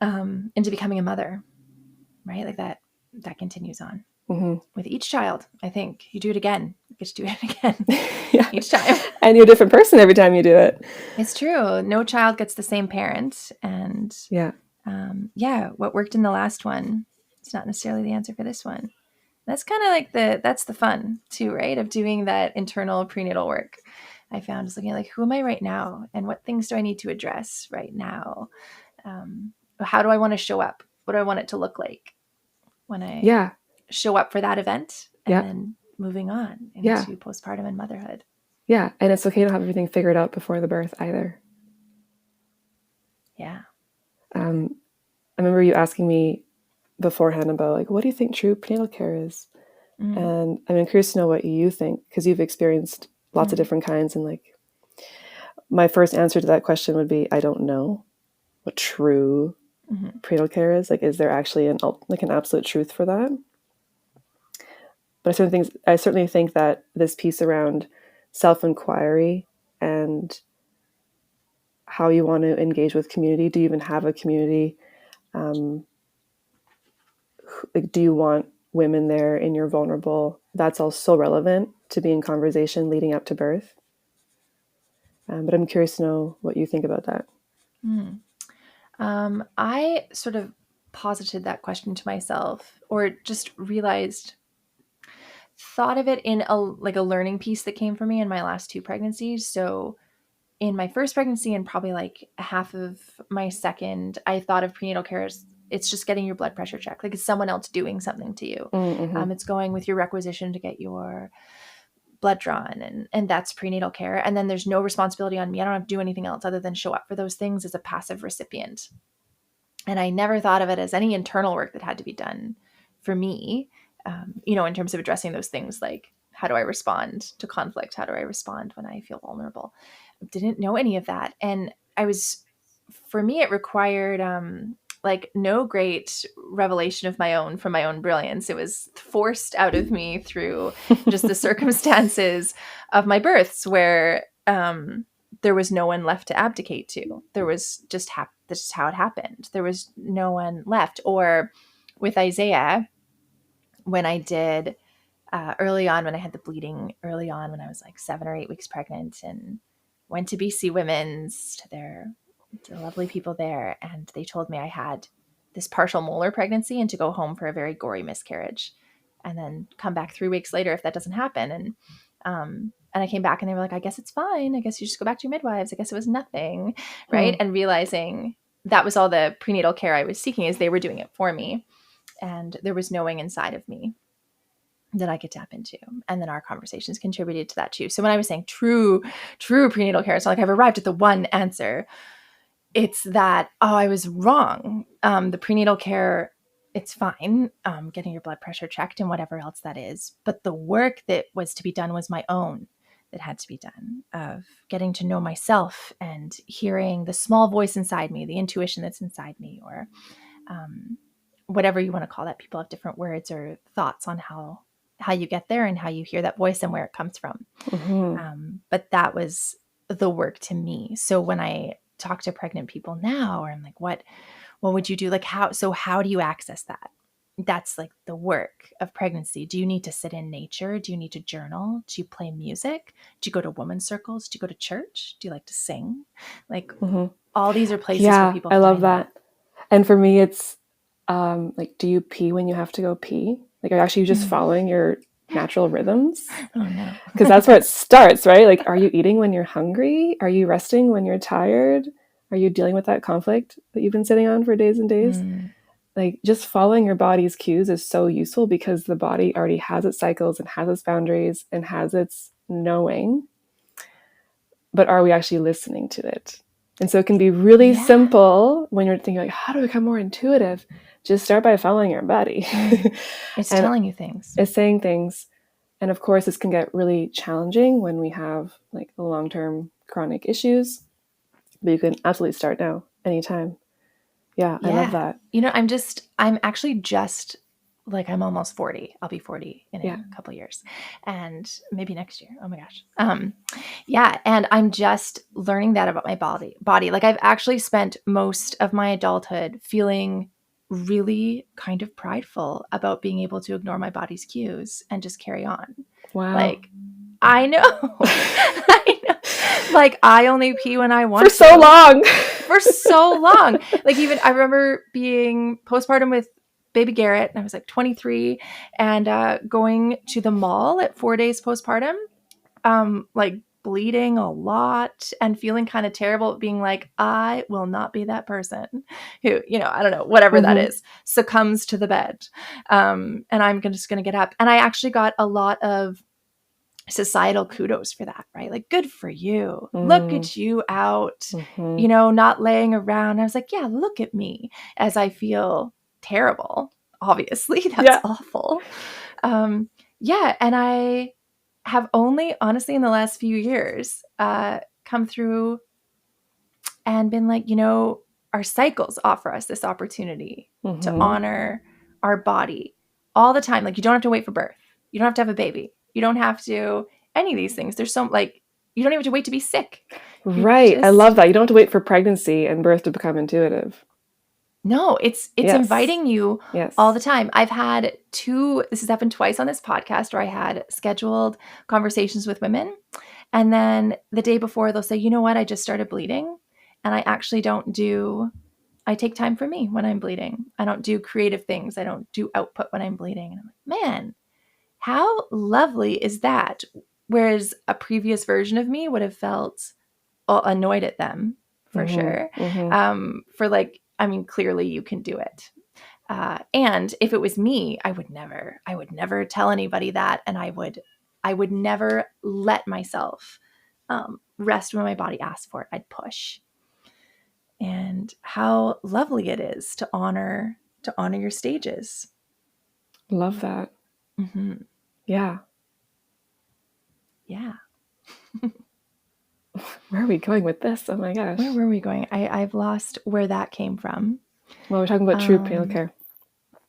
into becoming a mother, right? Like that continues on with each child. I think you do it again. You get to do it again. Yeah. Each time. And you're a different person every time you do it. It's true. No child gets the same parent. And what worked in the last one, it's not necessarily the answer for this one. That's kind of like that's the fun too, right? Of doing that internal prenatal work. I found is looking at like, who am I right now? And what things do I need to address right now? How do I want to show up? What do I want it to look like when I show up for that event? And then moving on into postpartum and motherhood. Yeah. And it's okay to have everything figured out before the birth either. Yeah. I remember you asking me beforehand about like, what do you think true prenatal care is? And I'm curious to know what you think, because you've experienced lots of different kinds. And like, my first answer to that question would be, I don't know. what true prenatal care is. Like, is there actually an absolute truth for that? But I certainly think that this piece around self-inquiry and how you want to engage with community. Do you even have a community? Like, do you want women there in your vulnerable? That's all so relevant to be in conversation leading up to birth. But I'm curious to know what you think about that. I sort of posited that question to myself, or just thought of it in a learning piece that came for me in my last 2 pregnancies. So in my first pregnancy and probably like half of my second, I thought of prenatal care as it's just getting your blood pressure checked. Like, it's someone else doing something to you. Mm-hmm. It's going with your requisition to get your blood drawn, and that's prenatal care. And then there's no responsibility on me. I don't have to do anything else other than show up for those things as a passive recipient. And I never thought of it as any internal work that had to be done for me, in terms of addressing those things like, how do I respond to conflict? How do I respond when I feel vulnerable? Didn't know any of that. And for me, it required no great revelation of my own from my own brilliance. It was forced out of me through just the circumstances of my births, where there was no one left to abdicate to. There was just this is how it happened. There was no one left. Or with Isaiah, when I did early on, when I had the bleeding early on, when I was like 7 or 8 weeks pregnant, and went to BC Women's to the lovely people there, and they told me I had this partial molar pregnancy and to go home for a very gory miscarriage, and then come back 3 weeks later if that doesn't happen. And I came back and they were like, I guess it's fine. I guess you just go back to your midwives. I guess it was nothing. Right. And realizing that was all the prenatal care I was seeking, is they were doing it for me. And there was knowing inside of me that I could tap into. And then our conversations contributed to that too. So when I was saying true prenatal care, it's not like I've arrived at the one answer. It's that, I was wrong. The prenatal care, it's fine, getting your blood pressure checked and whatever else that is. But the work that was to be done was my own, that had to be done, of getting to know myself and hearing the small voice inside me, the intuition that's inside me, or whatever you want to call that. People have different words or thoughts on how you get there and how you hear that voice and where it comes from. But that was the work to me. So when I talk to pregnant people now, or I'm like, what would you do? Like, how do you access that? That's like the work of pregnancy. Do you need to sit in nature? Do you need to journal? Do you play music? Do you go to women's circles? Do you go to church? Do you like to sing? Like, all these are places where people I love that. that. And for me, it's like, do you pee when you have to go pee? Like, are you actually just following your natural rhythms? Oh no. Because that's where it starts, right? Like, are you eating when you're hungry? Are you resting when you're tired? Are you dealing with that conflict that you've been sitting on for days and days? Like, just following your body's cues is so useful, because the body already has its cycles and has its boundaries and has its knowing. But are we actually listening to it? And so it can be really simple when you're thinking, like, how do I become more intuitive? Just start by following your body. It's telling you things. It's saying things. And of course, this can get really challenging when we have like long-term chronic issues. But you can absolutely start now, anytime. Yeah, I love that. I'm actually just like, I'm almost 40. I'll be 40 in a couple of years, and maybe next year. Oh my gosh. And I'm just learning that about my body. Like, I've actually spent most of my adulthood feeling really kind of prideful about being able to ignore my body's cues and just carry on. Wow. Like, I know. I know. Like, I only pee when I want to. For so long. Like, even I remember being postpartum with baby Garrett, and I was like 23, and going to the mall at 4 days postpartum, like bleeding a lot and feeling kind of terrible, being like, I will not be that person who, I don't know, whatever that is, succumbs to the bed. And I'm just going to get up. And I actually got a lot of societal kudos for that, right? Like, good for you. Look at you out, not laying around. I was like, yeah, look at me as I feel terrible. Obviously, that's awful. And I have only, honestly, in the last few years, come through and been like, our cycles offer us this opportunity to Mm-hmm. honor our body all the time. Like, you don't have to wait for birth. You don't have to have a baby. You don't have to any of these things. There's so, like, you don't even have to wait to be sick. You Right. I just, love that. You don't have to wait for pregnancy and birth to become intuitive. no, it's Yes. inviting you all Yes. the time. I've had this has happened twice on this podcast, where I had scheduled conversations with women. And then the day before, they'll say, you know what? I just started bleeding. And I actually I take time for me when I'm bleeding. I don't do creative things. I don't do output when I'm bleeding. And I'm like, man, how lovely is that? Whereas a previous version of me would have felt annoyed at them, for Mm-hmm. sure. Mm-hmm. For like, I mean, clearly you can do it. And if it was me, I would never tell anybody that. And I would never let myself rest when my body asks for it. I'd push. And how lovely it is to honor your stages. Love that. Mm-hmm. Yeah. Yeah. Where are we going with this? Oh my gosh. Where were we going? I've lost where that came from. Well, we're talking about true prenatal care.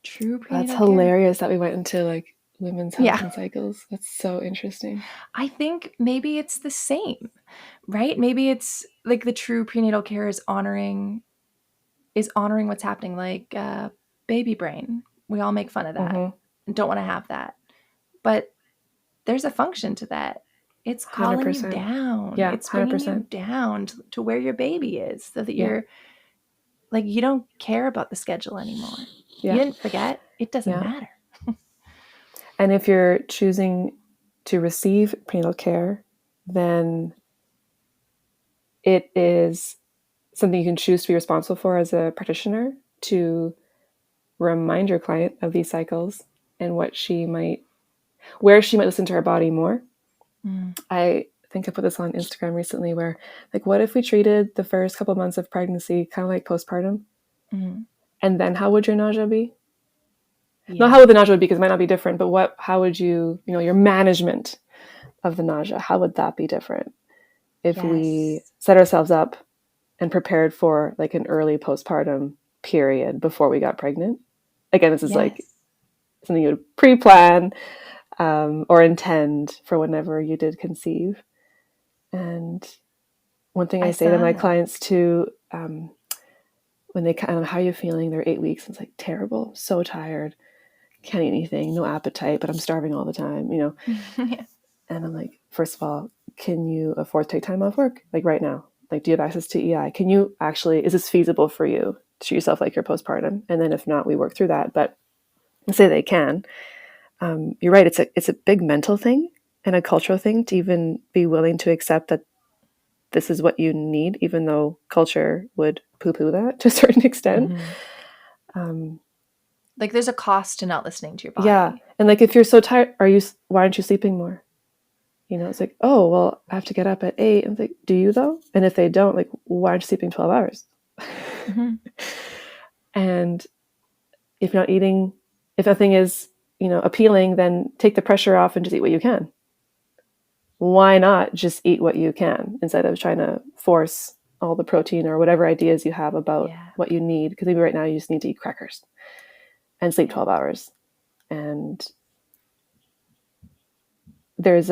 True That's prenatal care. hilarious that we went into like women's health Yeah. and cycles. That's so interesting. I think maybe it's the same, right? Maybe it's like the true prenatal care is honoring what's happening, like baby brain. We all make fun of that Mm-hmm. and don't want to have that. But there's a function to that. It's calling you 100%. down. Yeah, It's bringing you 100%. down to where your baby is, so that Yeah. you're like, you don't care about the schedule anymore. You Yeah. didn't forget. It doesn't Yeah. matter. And if you're choosing to receive prenatal care, then it is something you can choose to be responsible for as a practitioner, to remind your client of these cycles and where she might listen to her body more. Mm. I think I put this on Instagram recently, where like, what if we treated the first couple of months of pregnancy kind of like postpartum? Mm. And then how would your nausea be? Yeah. Not how would the nausea be, because it might not be different, but how would your management of the nausea, how would that be different if we Yes. set ourselves up and prepared for like an early postpartum period before we got pregnant? Again, this is like Yes. something you would pre-plan or intend for whenever you did conceive. And one thing I I say to my saw. clients too, when they kind of, how are you feeling? They're 8 weeks. It's like, terrible, so tired, can't eat anything, no appetite, but I'm starving all the time, Yeah. And I'm like, first of all, can you afford to take time off work? Like right now, like, do you have access to EI? Can you actually, is this feasible for you to treat yourself like you're postpartum? And then if not, we work through that. But let's say they can. You're right. It's a big mental thing and a cultural thing to even be willing to accept that this is what you need, even though culture would poo-poo that to a certain extent. Mm-hmm. Like, there's a cost to not listening to your Yeah. body. And like, if you're so tired, why aren't you sleeping more? It's like, oh, well, I have to get up at 8. And it's like, do you though? And if they don't, like, why aren't you sleeping 12 hours? Mm-hmm. And if you're not eating, if nothing is, appealing, then take the pressure off and just eat what you can. Why not just eat what you can instead of trying to force all the protein or whatever ideas you have about what you need? Because maybe right now you just need to eat crackers and sleep 12 hours. And there's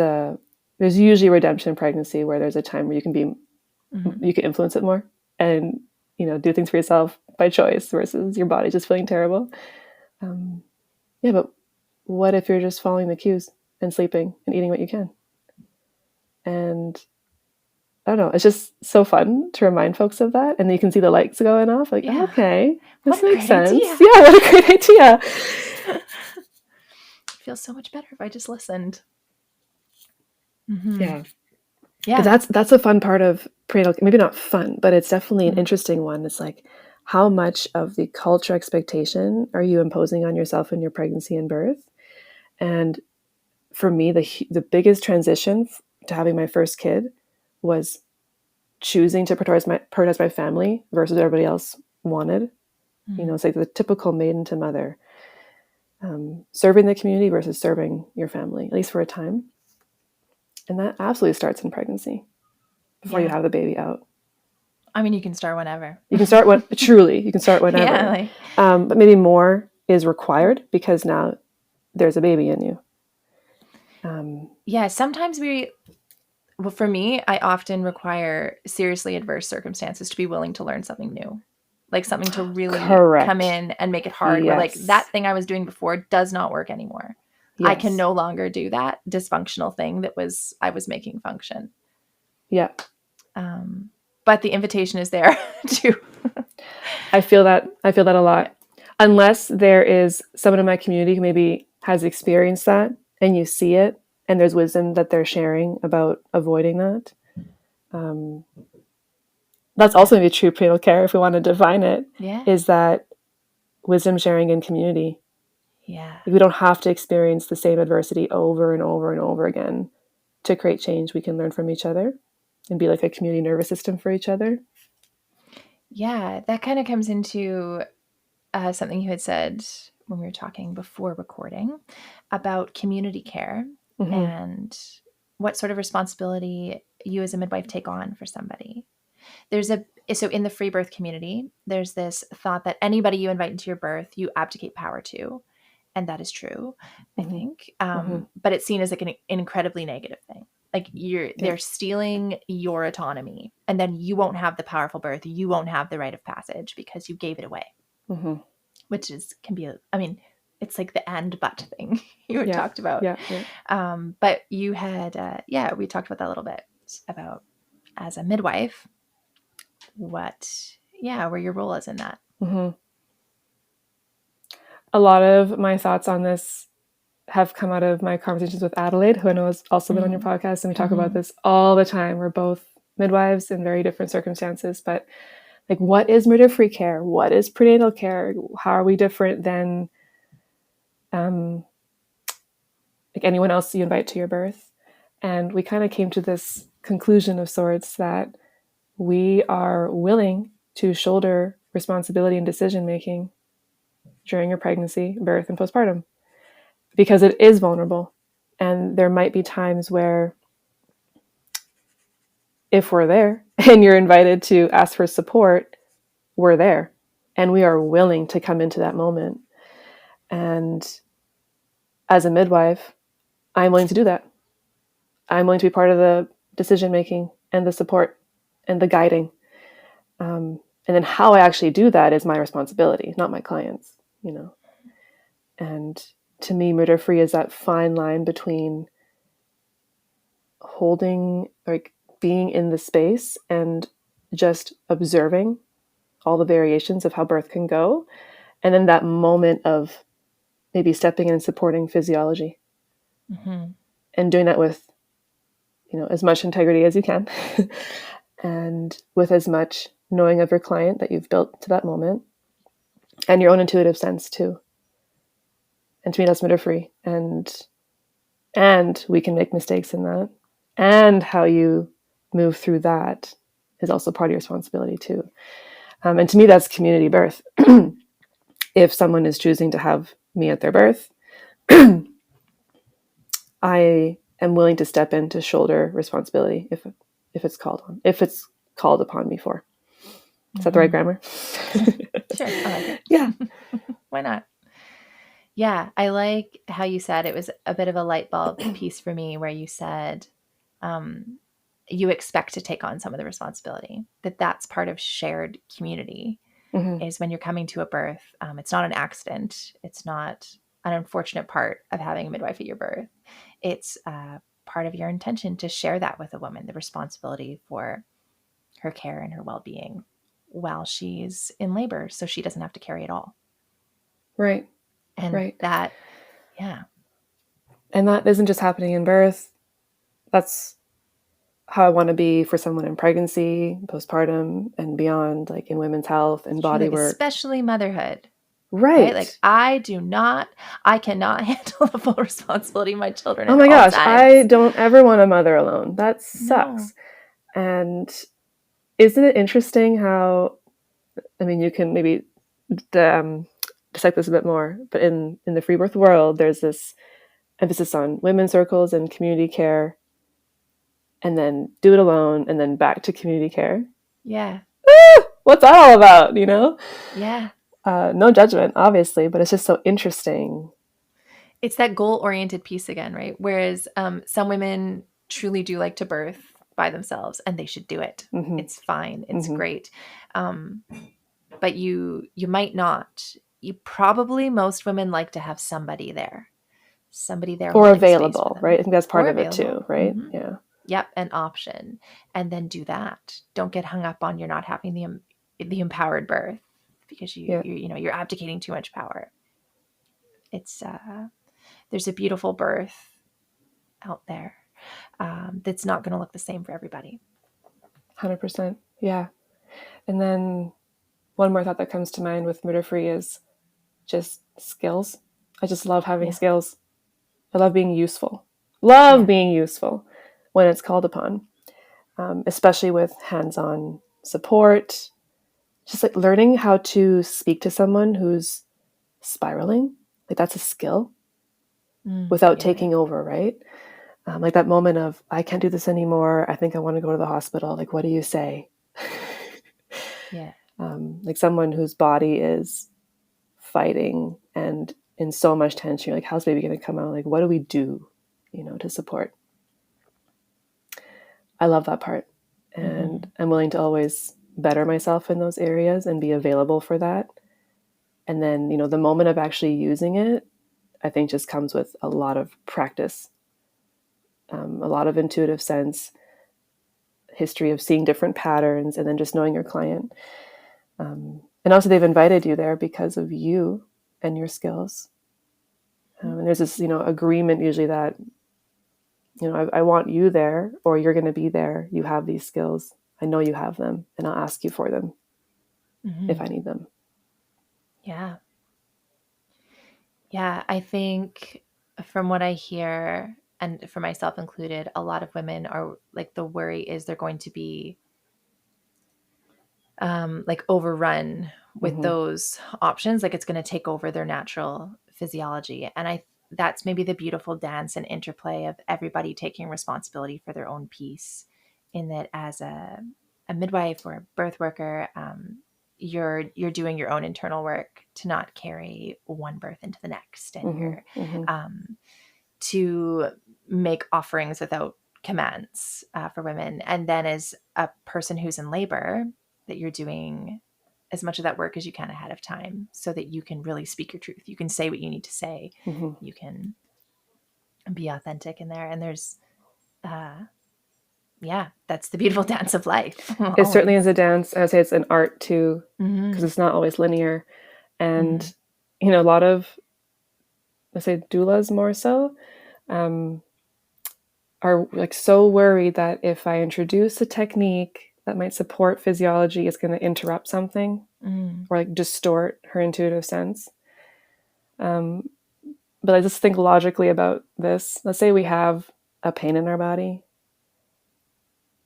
usually redemption in pregnancy, where there's a time where you can influence it more and, do things for yourself by choice versus your body just feeling terrible. Yeah, but what if you're just following the cues and sleeping and eating what you can? And I don't know, it's just so fun to remind folks of that. And then you can see the lights going off, like, Yeah. okay, this What a makes great sense. idea. Yeah, what a great idea. It feels so much better if I just listened. Mm-hmm. Yeah. Yeah. That's a fun part of prenatal, maybe not fun, but it's definitely an interesting one. It's like, how much of the culture expectation are you imposing on yourself in your pregnancy and birth? And for me, the biggest transition to having my first kid was choosing to prioritize my family versus what everybody else wanted. It's like the typical maiden to mother, serving the community versus serving your family, at least for a time. And that absolutely starts in pregnancy before you have the baby out. I mean, you can start whenever. You can start truly, you can start Yeah, whenever. like, But maybe more is required because now there's a baby in you. yeah, sometimes well, for me, I often require seriously adverse circumstances to be willing to learn something new. Like something to really come Correct. in and make it hard, where like Yes. that thing I was doing before does not work anymore. I can Yes. no longer do that dysfunctional thing that I was making function. Yeah. Um, but the invitation is there to, I feel that. I feel that a yeah. lot. Unless there is someone in my community who maybe has experienced that and you see it and there's wisdom that they're sharing about avoiding that. Um, that's also maybe true prenatal care if we want to define it, Yeah. is that wisdom sharing in community. Yeah. We don't have to experience the same adversity over and over and over again to create change. We can learn from each other and be like a community nervous system for each other. Yeah. That kind of comes into something you had said when we were talking before recording about community care Mm-hmm. and what sort of responsibility you as a midwife take on for somebody. So in the free birth community, there's this thought that anybody you invite into your birth, you abdicate power to. And that is true, I Mm-hmm. think. Mm-hmm. But it's seen as like an incredibly negative thing. Like Yep. they're stealing your autonomy, and then you won't have the powerful birth. You won't have the rite of passage because you gave it away, Mm-hmm. which can be, I mean, it's like the and but thing you had Yeah. talked about. Yeah. Yeah. But you had, we talked about that a little bit about as a midwife, where your role is in that. Mm-hmm. A lot of my thoughts on this have come out of my conversations with Adelaide, who I know has also been on your podcast, and we talk about this all the time. We're both midwives in very different circumstances, but like, what is midwifery care? What is prenatal care? How are we different than like anyone else you invite to your birth? And we kind of came to this conclusion of sorts that we are willing to shoulder responsibility and decision making during your pregnancy, birth, and postpartum because it is vulnerable. And there might be times where, if we're there and you're invited to ask for support, we're there and we are willing to come into that moment. And as a midwife, I'm willing to do that. I'm willing to be part of the decision making and the support and the guiding. And then how I actually do that is my responsibility, not my clients, you know. And to me, midwifery is that fine line between holding, like being in the space and just observing all the variations of how birth can go. And then that moment of maybe stepping in and supporting physiology and doing that with, as much integrity as you can and with as much knowing of your client that you've built to that moment and your own intuitive sense too. And to me, that's midwifery. And we can make mistakes in that. And how you move through that is also part of your responsibility too. And to me, that's community birth. If someone is choosing to have me at their birth, I am willing to step in to shoulder responsibility if it's called upon me for. Is that the right grammar? Sure, I like it. Yeah. Why not? Yeah, I like how you said it was a bit of a light bulb piece for me where you said you expect to take on some of the responsibility, that's part of shared community. Mm-hmm. Is when you're coming to a birth. It's not an accident. It's not an unfortunate part of having a midwife at your birth. It's part of your intention to share that with a woman, the responsibility for her care and her well-being while she's in labor, so she doesn't have to carry it all. Right. And Right. that, yeah. And that isn't just happening in birth. That's how I want to be for someone in pregnancy, postpartum, and beyond, like in women's health and body work. Especially motherhood. Right. Like I cannot handle the full responsibility of my children. Oh my gosh, I don't ever want a mother alone. That sucks. No. And isn't it interesting how, I mean, you can maybe dissect this a bit more, but in the free birth world, there's this emphasis on women's circles and community care, and then do it alone, and then back to community care. Yeah. What's that all about? Yeah. No judgment, obviously, but it's just so interesting. It's that goal-oriented piece again, right? Whereas some women truly do like to birth by themselves, and they should do it. Mm-hmm. It's fine. It's Mm-hmm. great. Um, but you might not. You probably most women like to have somebody there Or holding space for available, right? I them, think that's part or of it available. too, right? Yeah. Yep, an option, and then do that. Don't get hung up on you're not having the empowered birth because Yeah. you're abdicating too much power. It's there's a beautiful birth out there that's not going to look the same for everybody. 100%. Yeah. And then one more thought that comes to mind with midwifery is just skills. I just love having Yeah, skills. I love being useful. Love yeah, being useful when it's called upon, especially with hands-on support. Just like learning how to speak to someone who's spiraling, like that's a skill without yeah, taking over, right? Like that moment of, I can't do this anymore. I think I want to go to the hospital. Like, what do you say? yeah. Like someone whose body is fighting and in so much tension. You're like, how's baby going to come out? Like, what do we do, to support? I love that part. And Mm-hmm. I'm willing to always better myself in those areas and be available for that. And then, the moment of actually using it, I think just comes with a lot of practice, a lot of intuitive sense, history of seeing different patterns, and then just knowing your client. And also, they've invited you there because of you and your skills. And there's this, agreement usually that, I want you there, or you're going to be there. You have these skills. I know you have them, and I'll ask you for them if Mm-hmm. I need them. Yeah, yeah. I think from what I hear, and for myself included, a lot of women are like the worry is they're going to be like overrun with Mm-hmm. those options, like it's going to take over their natural physiology. And I that's maybe the beautiful dance and interplay of everybody taking responsibility for their own piece, in that as a midwife or a birth worker, you're doing your own internal work to not carry one birth into the next, and Mm-hmm. you're Mm-hmm. to make offerings without commands for women. And then as a person who's in labor, that you're doing as much of that work as you can ahead of time so that you can really speak your truth. You can say what you need to say. Mm-hmm. You can be authentic in there. And there's, uh, yeah, that's the beautiful dance of life It certainly is always. a dance. I would say it's an art too, because Mm-hmm. it's not always linear. Mm-hmm. And, a lot of, let's say, doulas more so, um, are like so worried that if I introduce a technique that might support physiology, it's going to interrupt something Mm-hmm. or like distort her intuitive sense. Um, but I just think logically about this. Let's say we have a pain in our body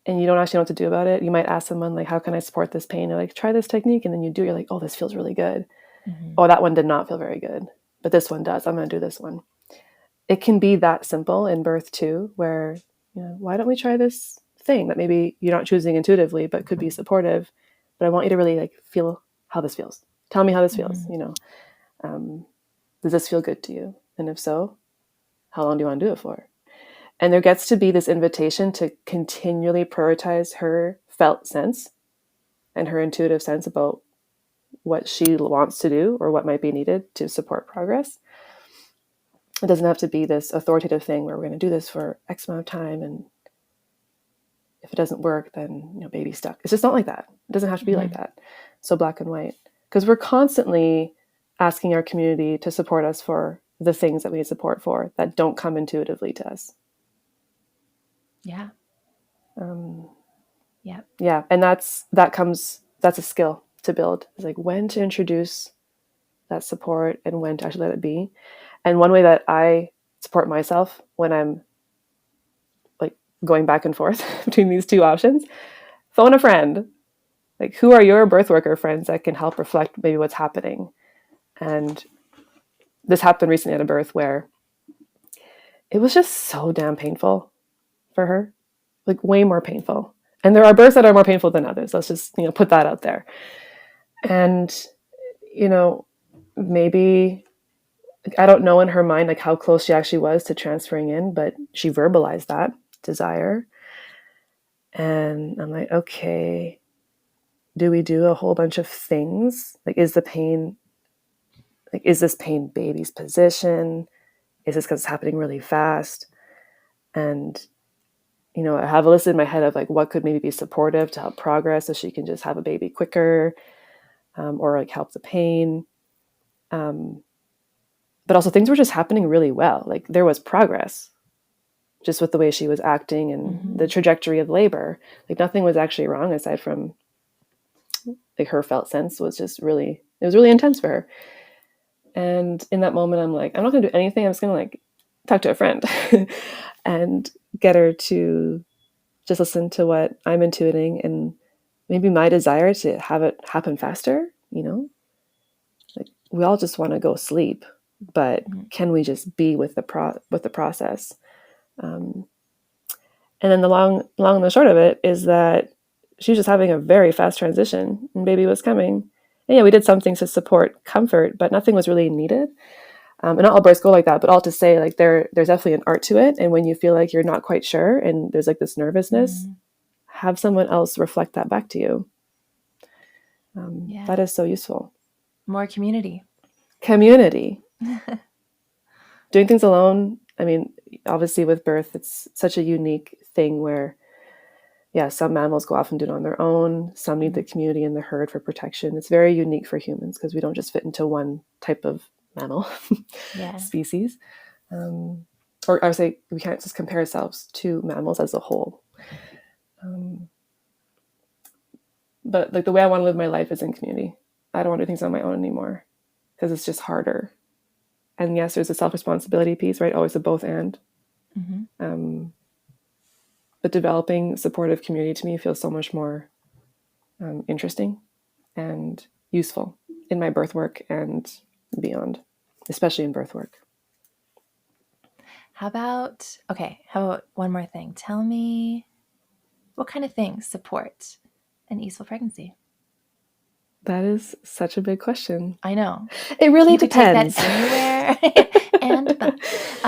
and you don't actually know what to do about it. You might ask someone like, how can I support this pain? They're like, try this technique. And then you do, you're like, oh, this feels really good. Mm-hmm. Oh, that one did not feel very good, but this one does. I'm going to do this one. It can be that simple in birth too, where, why don't we try this thing that maybe you're not choosing intuitively, but could be supportive. But I want you to really like feel how this feels. Tell me how this feels. Mm-hmm. Um, does this feel good to you? And if so, how long do you want to do it for? And there gets to be this invitation to continually prioritize her felt sense and her intuitive sense about what she wants to do or what might be needed to support progress. It doesn't have to be this authoritative thing where we're going to do this for X amount of time, and if it doesn't work, then baby's stuck. It's just not like that. It doesn't have to be like Mm-hmm. that. So black and white, because we're constantly asking our community to support us for the things that we need support for that don't come intuitively to us. Yeah. Um, Yeah. yeah, and that's a skill to build. It's like when to introduce that support and when to actually let it be. And one way that I support myself when I'm like going back and forth between these two options, phone a friend. Like, who are your birth worker friends that can help reflect maybe what's happening? And this happened recently at a birth where it was just so damn painful for her, like way more painful. And there are births that are more painful than others. Let's just, put that out there. And, maybe, I don't know in her mind, like how close she actually was to transferring in, but she verbalized that desire. And I'm like, okay, do we do a whole bunch of things? Like, is this pain baby's position? Is this because it's happening really fast? And, I have a list in my head of like what could maybe be supportive to help progress so she can just have a baby quicker, or like help the pain. But also things were just happening really well. Like there was progress just with the way she was acting and the trajectory of labor. Like nothing was actually wrong aside from like her felt sense was just really, it was really intense for her. And in that moment, I'm like, I'm not going to do anything. I'm just going to like talk to a friend and get her to just listen to what I'm intuiting and maybe my desire to have it happen faster. Like we all just want to go sleep, but can we just be with the process? And then the long and the short of it is that she was just having a very fast transition and baby was coming. And yeah, we did some things to support comfort, but nothing was really needed. And not all births go like that, but all to say like there's definitely an art to it. And when you feel like you're not quite sure and there's like this nervousness, have someone else reflect that back to you. That is so useful. More community. Doing things alone. I mean, obviously with birth, it's such a unique thing where, yeah, some mammals go off and do it on their own. Some need the community and the herd for protection. It's very unique for humans because we don't just fit into one type of mammal species. Or I would say we can't just compare ourselves to mammals as a whole. But like the way I want to live my life is in community. I don't want to do things on my own anymore because it's just harder. And yes, there's a self-responsibility piece, right? Always a both and. But developing supportive community to me feels so much more interesting and useful in my birth work and beyond, especially in birth work. How about one more thing? Tell me what kind of things support an easeful pregnancy? That is such a big question. I know. It really depends. Take that anywhere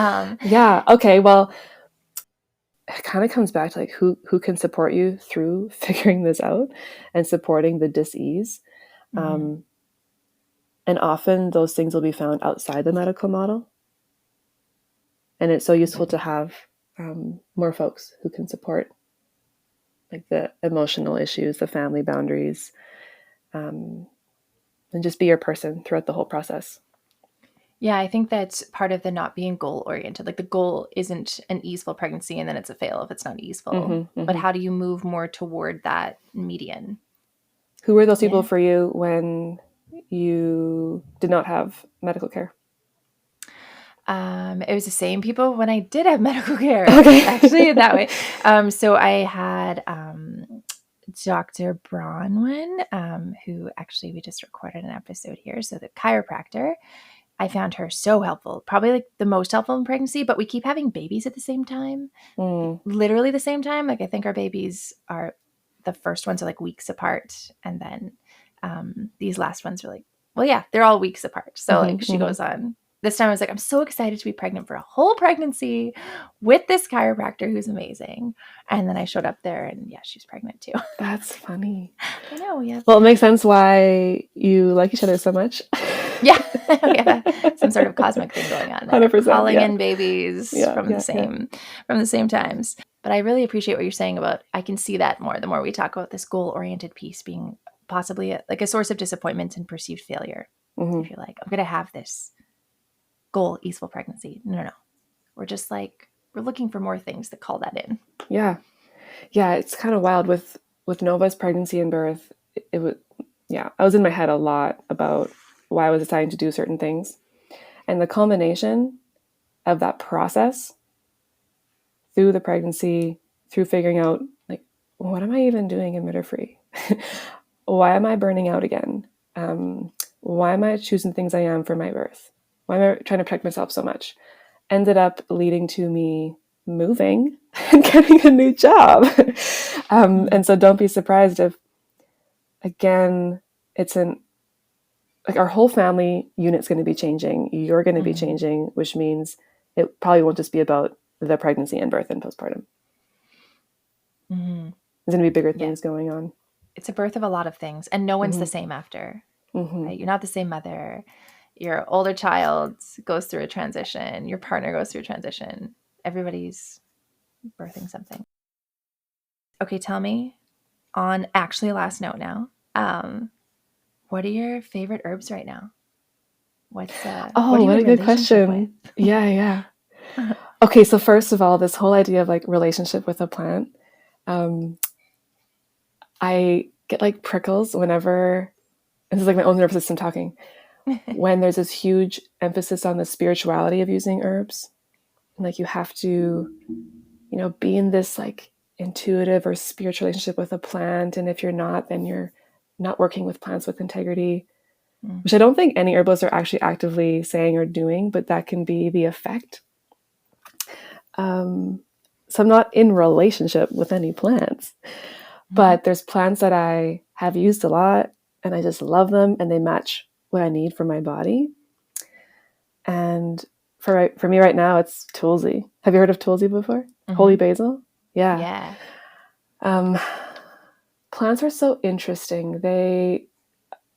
and yeah. Okay. Well, it kind of comes back to like who can support you through figuring this out and supporting the dis-ease. And often those things will be found outside the medical model. And it's so useful to have more folks who can support like the emotional issues, the family boundaries, and just be your person throughout the whole process. Yeah, I think that's part of the not being goal oriented. Like the goal isn't an easeful pregnancy and then it's a fail if it's not easeful. But how do you move more toward that median? Who were those people for you when you did not have medical care? It was the same people when I did have medical care. Okay. Actually, that way. So I had Dr. Bronwyn, who actually we just recorded an episode here. So the chiropractor. I found her so helpful, probably like the most helpful in pregnancy, but we keep having babies at the same time, literally the same time. Like I think our babies are, the first ones are like weeks apart. And then these last ones are like, well, yeah, they're all weeks apart. So like she goes on. This time I was like, I'm so excited to be pregnant for a whole pregnancy with this chiropractor who's amazing. And then I showed up there and yeah, she's pregnant too. That's funny. I know. Yeah. Well, it makes sense why you like each other so much. Yeah. Some sort of cosmic thing going on there. 100%, Calling in babies from the same times. But I really appreciate what you're saying about, I can see that more the more we talk about this goal-oriented piece being possibly like a source of disappointment and perceived failure. If you're like, I'm going to have this goal, easeful pregnancy. No. We're just like, we're looking for more things that call that in. Yeah. Yeah. It's kind of wild with Nova's pregnancy and birth. It was, I was in my head a lot about why I was deciding to do certain things. And the culmination of that process through the pregnancy, through figuring out like, what am I even doing in midwifery? Why am I burning out again? Why am I choosing things I am for my birth? Why am I trying to protect myself so much? Ended up leading to me moving and getting a new job. And so don't be surprised if, again, it's like our whole family unit's going to be changing. You're going to be changing, which means it probably won't just be about the pregnancy and birth and postpartum. There's going to be bigger things going on. It's a birth of a lot of things, and no one's the same after. Right? You're not the same mother. Your older child goes through a transition. Your partner goes through a transition. Everybody's birthing something. Okay, tell me, on actually a last note now, what are your favorite herbs right now? What a good question. Yeah. Okay, so first of all, this whole idea of like relationship with a plant, I get like prickles whenever, this is like my own nervous system talking, when there's this huge emphasis on the spirituality of using herbs. And like you have to, be in this like intuitive or spiritual relationship with a plant. And if you're not, then you're not working with plants with integrity, which I don't think any herbalists are actually actively saying or doing, but that can be the effect. So I'm not in relationship with any plants, but there's plants that I have used a lot and I just love them and they match what I need for my body. And for me right now, it's Tulsi. Have you heard of Tulsi before? Holy basil? Yeah. Plants are so interesting. They're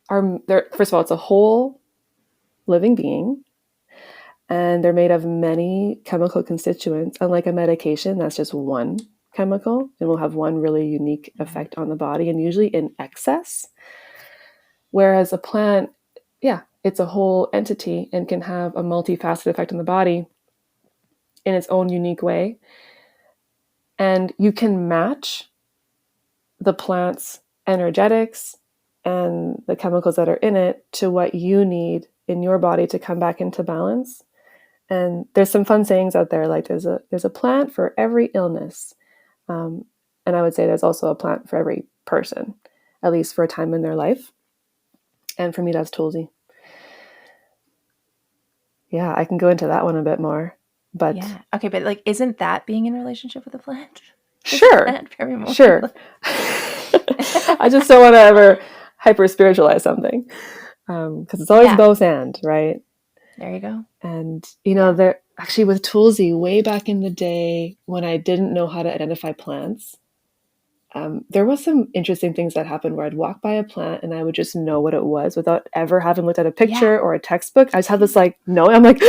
first of all, it's a whole living being. And they're made of many chemical constituents. Unlike a medication, that's just one chemical and will have one really unique effect on the body, and usually in excess. Whereas a plant, it's a whole entity and can have a multifaceted effect on the body in its own unique way. And you can match the plant's energetics and the chemicals that are in it to what you need in your body to come back into balance. And there's some fun sayings out there, like there's a plant for every illness. And I would say there's also a plant for every person, at least for a time in their life. And for me, that's Tulsi. Yeah, I can go into that one a bit more. But yeah. Okay, but like, isn't that being in a relationship with a plant? Sure. Sure. I just don't want to ever hyper spiritualize something. Because it's always both and, right? There you go. And, there actually with Tulsi, way back in the day when I didn't know how to identify plants, there was some interesting things that happened where I'd walk by a plant and I would just know what it was without ever having looked at a picture or a textbook. I just had this like, no, I'm like,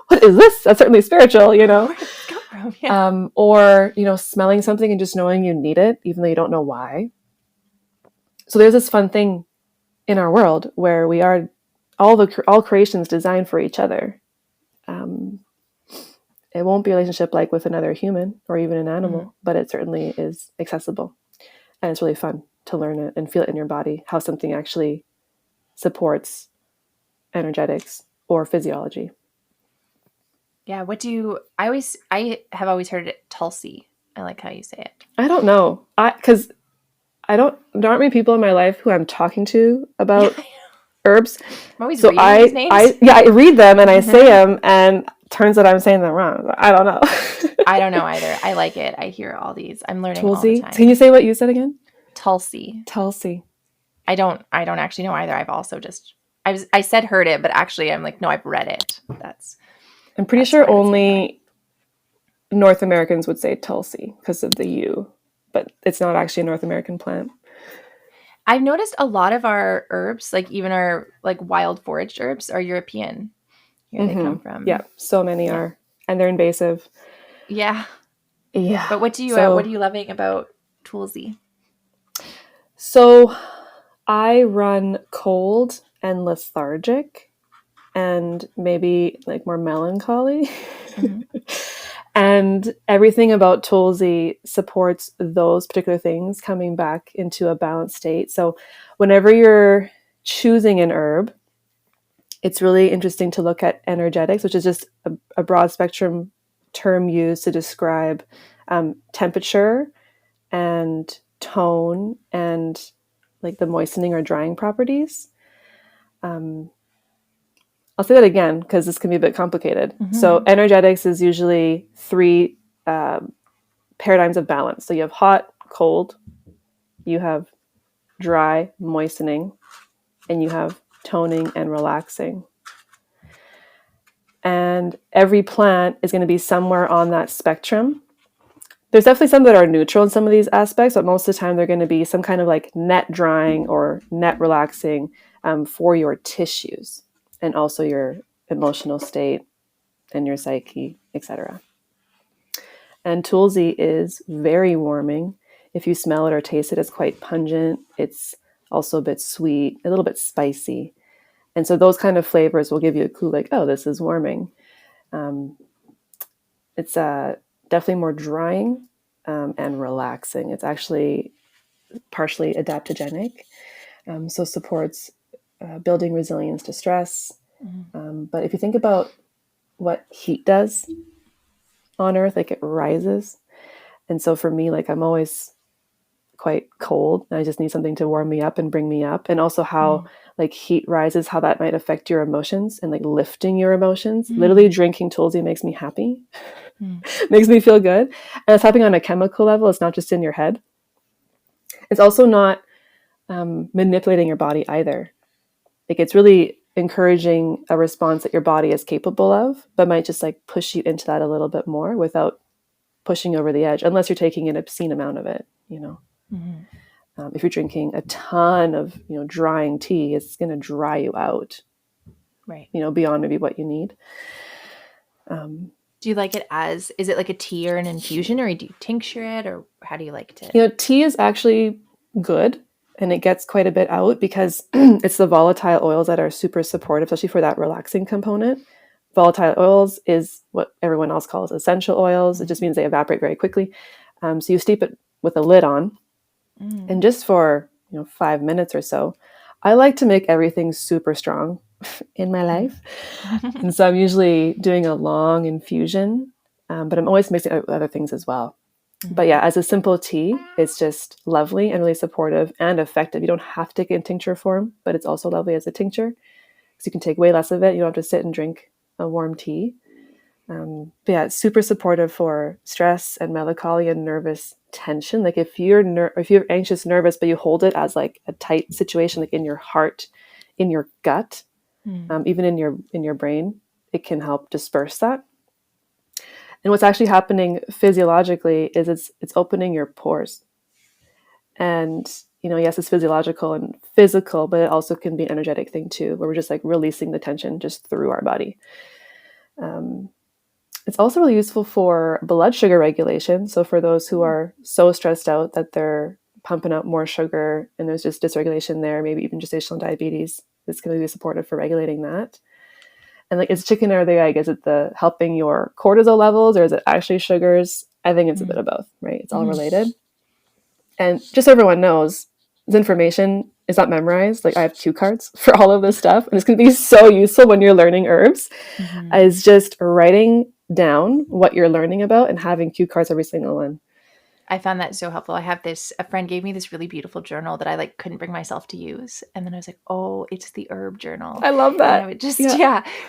what is this? That's certainly spiritual, Where did it come from? Yeah. Or, smelling something and just knowing you need it, even though you don't know why. So there's this fun thing in our world where we are all creations designed for each other. It won't be a relationship like with another human or even an animal, but it certainly is accessible. And it's really fun to learn it and feel it in your body, how something actually supports energetics or physiology. Yeah. I have always heard it Tulsi. I like how you say it. I don't know. Because there aren't many people in my life who I'm talking to about herbs. I'm always reading these names. I read them and I say them, and turns out I'm saying them wrong. I don't know. I don't know either. I like it. I hear all these. I'm learning Tulsi? all the time. Can you say what you said again? Tulsi. I don't actually know either. I've also I said heard it, but actually I'm like, no, I've read it. I'm pretty sure only North Americans would say Tulsi because of the U, but it's not actually a North American plant. I've noticed a lot of our herbs, like even our like wild foraged herbs, are European. Here they come from. Yeah, so many are, and they're invasive. Yeah. But what are you loving about Tulsi? So I run cold and lethargic and maybe like more melancholy. And everything about Tulsi supports those particular things coming back into a balanced state. So whenever you're choosing an herb, it's really interesting to look at energetics, which is just a broad spectrum term used to describe temperature and tone and like the moistening or drying properties. I'll say that again because this can be a bit complicated. So energetics is usually 3 paradigms of balance. So you have hot, cold, you have dry, moistening, and you have toning and relaxing. And every plant is going to be somewhere on that spectrum. There's definitely some that are neutral in some of these aspects, but most of the time they're going to be some kind of like net drying or net relaxing for your tissues and also your emotional state and your psyche, etc. And Tulsi is very warming. If you smell it or taste it, it's quite pungent. It's also a bit sweet, a little bit spicy. And so those kind of flavors will give you a clue like, oh, this is warming. It's definitely more drying and relaxing. It's actually partially adaptogenic, so supports building resilience to stress. But if you think about what heat does on Earth, like it rises. And so for me, like I'm always quite cold and I just need something to warm me up and bring me up. And also how like heat rises, how that might affect your emotions and like lifting your emotions. Literally drinking Tulsi makes me happy, makes me feel good. And it's happening on a chemical level. It's not just in your head. It's also not manipulating your body either. Like it's really encouraging a response that your body is capable of, but might just like push you into that a little bit more without pushing over the edge, unless you're taking an obscene amount of it, you know. If you're drinking a ton of, you know, drying tea, it's going to dry you out, Right. you know, beyond maybe what you need. Do you like it as, is it like a tea or an infusion, or do you tincture it, or how do you like to? You know, tea is actually good and it gets quite a bit out because it's the volatile oils that are super supportive, especially for that relaxing component. Volatile oils is what everyone else calls essential oils. It just means they evaporate very quickly. So you steep it with a lid on. And just for, you know, 5 minutes or so, I like to make everything super strong in my life. And so I'm usually doing a long infusion, but I'm always mixing other things as well. But yeah, as a simple tea, it's just lovely and really supportive and effective. You don't have to take it in tincture form, but it's also lovely as a tincture because you can take way less of it. You don't have to sit and drink a warm tea. But yeah, it's super supportive for stress and melancholy and nervous tension. Like if you're anxious, nervous, but you hold it as like a tight situation, like in your heart, in your gut, even in your brain, it can help disperse that. And what's actually happening physiologically is it's opening your pores. And you know, yes, it's physiological and physical, but it also can be an energetic thing too, where we're just like releasing the tension just through our body. It's also really useful for blood sugar regulation. So for those who are so stressed out that they're pumping out more sugar and there's just dysregulation there, maybe even gestational diabetes, it's going to be supportive for regulating that. And like, is chicken or the egg? Is it the helping your cortisol levels or is it actually sugars? I think it's a bit of both, right? It's all related. And just so everyone knows, this information is not memorized. Like I have cue cards for all of this stuff. And it's going to be so useful when you're learning herbs, is just writing down what you're learning about and having cue cards every single one. I found that so helpful. I have a friend gave me this really beautiful journal that I like couldn't bring myself to use. And then I was like, oh, it's the herb journal. I love that. And I would just,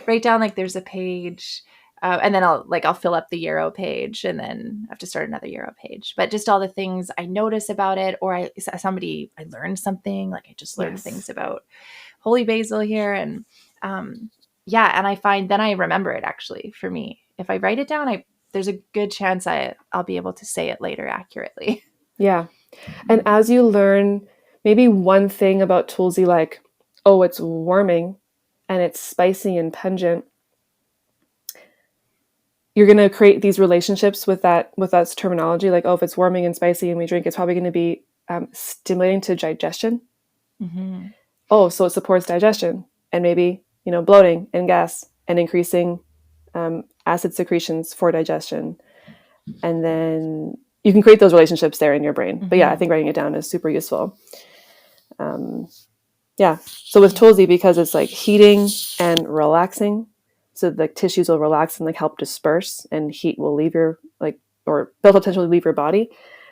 write down like there's a page. And then I'll fill up the Yarrow page and then I have to start another Yarrow page. But just all the things I notice about it, or I learned something, like I just learned things about holy basil here. And and I find then I remember it actually for me. If I write it down, there's a good chance I'll be able to say it later accurately. Yeah. And as you learn maybe one thing about Tulsi, like, oh, it's warming and it's spicy and pungent, you're going to create these relationships with that terminology. Like, oh, if it's warming and spicy and we drink, it's probably going to be stimulating to digestion. Oh, so it supports digestion and maybe, you know, bloating and gas and increasing acid secretions for digestion. And then you can create those relationships there in your brain. But yeah, I think writing it down is super useful. So with Tulsi, because it's like heating and relaxing, so the tissues will relax and like help disperse, and heat will leave your or potentially leave your body.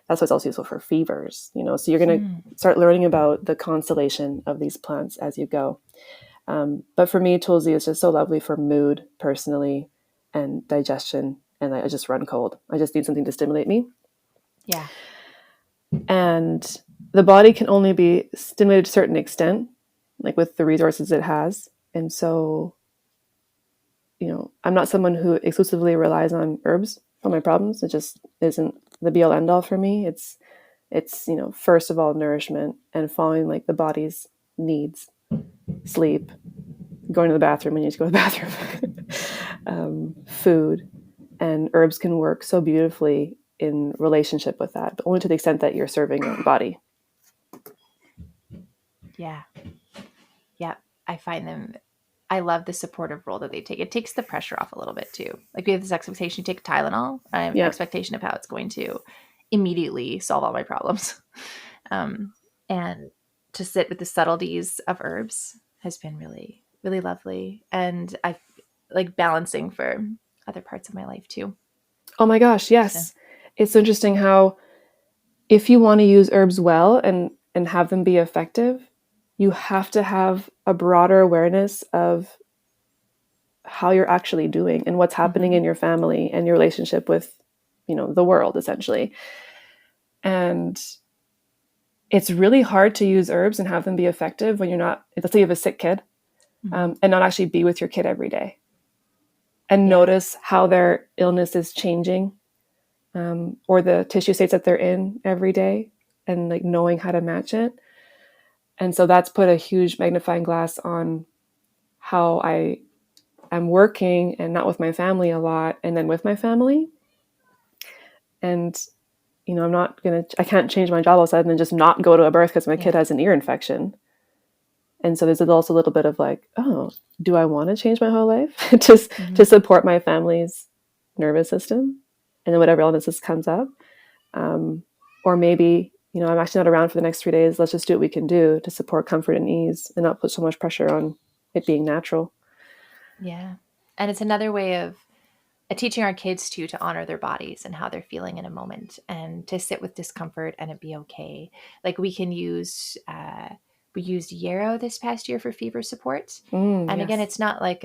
That's why it's also useful for fevers, you know. So you're going to start learning about the constellation of these plants as you go. But for me, Tulsi is just so lovely for mood personally and digestion. And I just run cold. I just need something to stimulate me. Yeah. And the body can only be stimulated to a certain extent, like with the resources it has. And so, I'm not someone who exclusively relies on herbs for my problems. It just isn't the be all end all for me. It's first of all nourishment and following like the body's needs, sleep, going to the bathroom when you need to go to the bathroom, food, and herbs can work so beautifully in relationship with that, but only to the extent that you're serving your body. Yeah. Yeah. I love the supportive role that they take. It takes the pressure off a little bit too. Like we have this expectation, you take Tylenol, I have an Yeah. expectation of how it's going to immediately solve all my problems. And to sit with the subtleties of herbs has been really, really lovely. And I like balancing for other parts of my life too. Oh my gosh, So, yes. It's interesting how if you want to use herbs well and have them be effective, you have to have a broader awareness of how you're actually doing and what's happening in your family and your relationship with, the world essentially. And it's really hard to use herbs and have them be effective when you're not, let's say you have a sick kid, and not actually be with your kid every day and notice how their illness is changing, or the tissue states that they're in every day, and like knowing how to match it. And so that's put a huge magnifying glass on how I am working and not with my family a lot, and then with my family. And, I can't change my job all of a sudden and just not go to a birth because my kid has an ear infection. And so there's also a little bit of like, oh, do I want to change my whole life to support my family's nervous system and then whatever illnesses comes up? Or maybe, I'm actually not around for the next 3 days. Let's just do what we can do to support comfort and ease and not put so much pressure on it being natural. Yeah. And it's another way of teaching our kids to honor their bodies and how they're feeling in a moment and to sit with discomfort and it be okay. Like we used yarrow this past year for fever support. And Yes. again, it's not like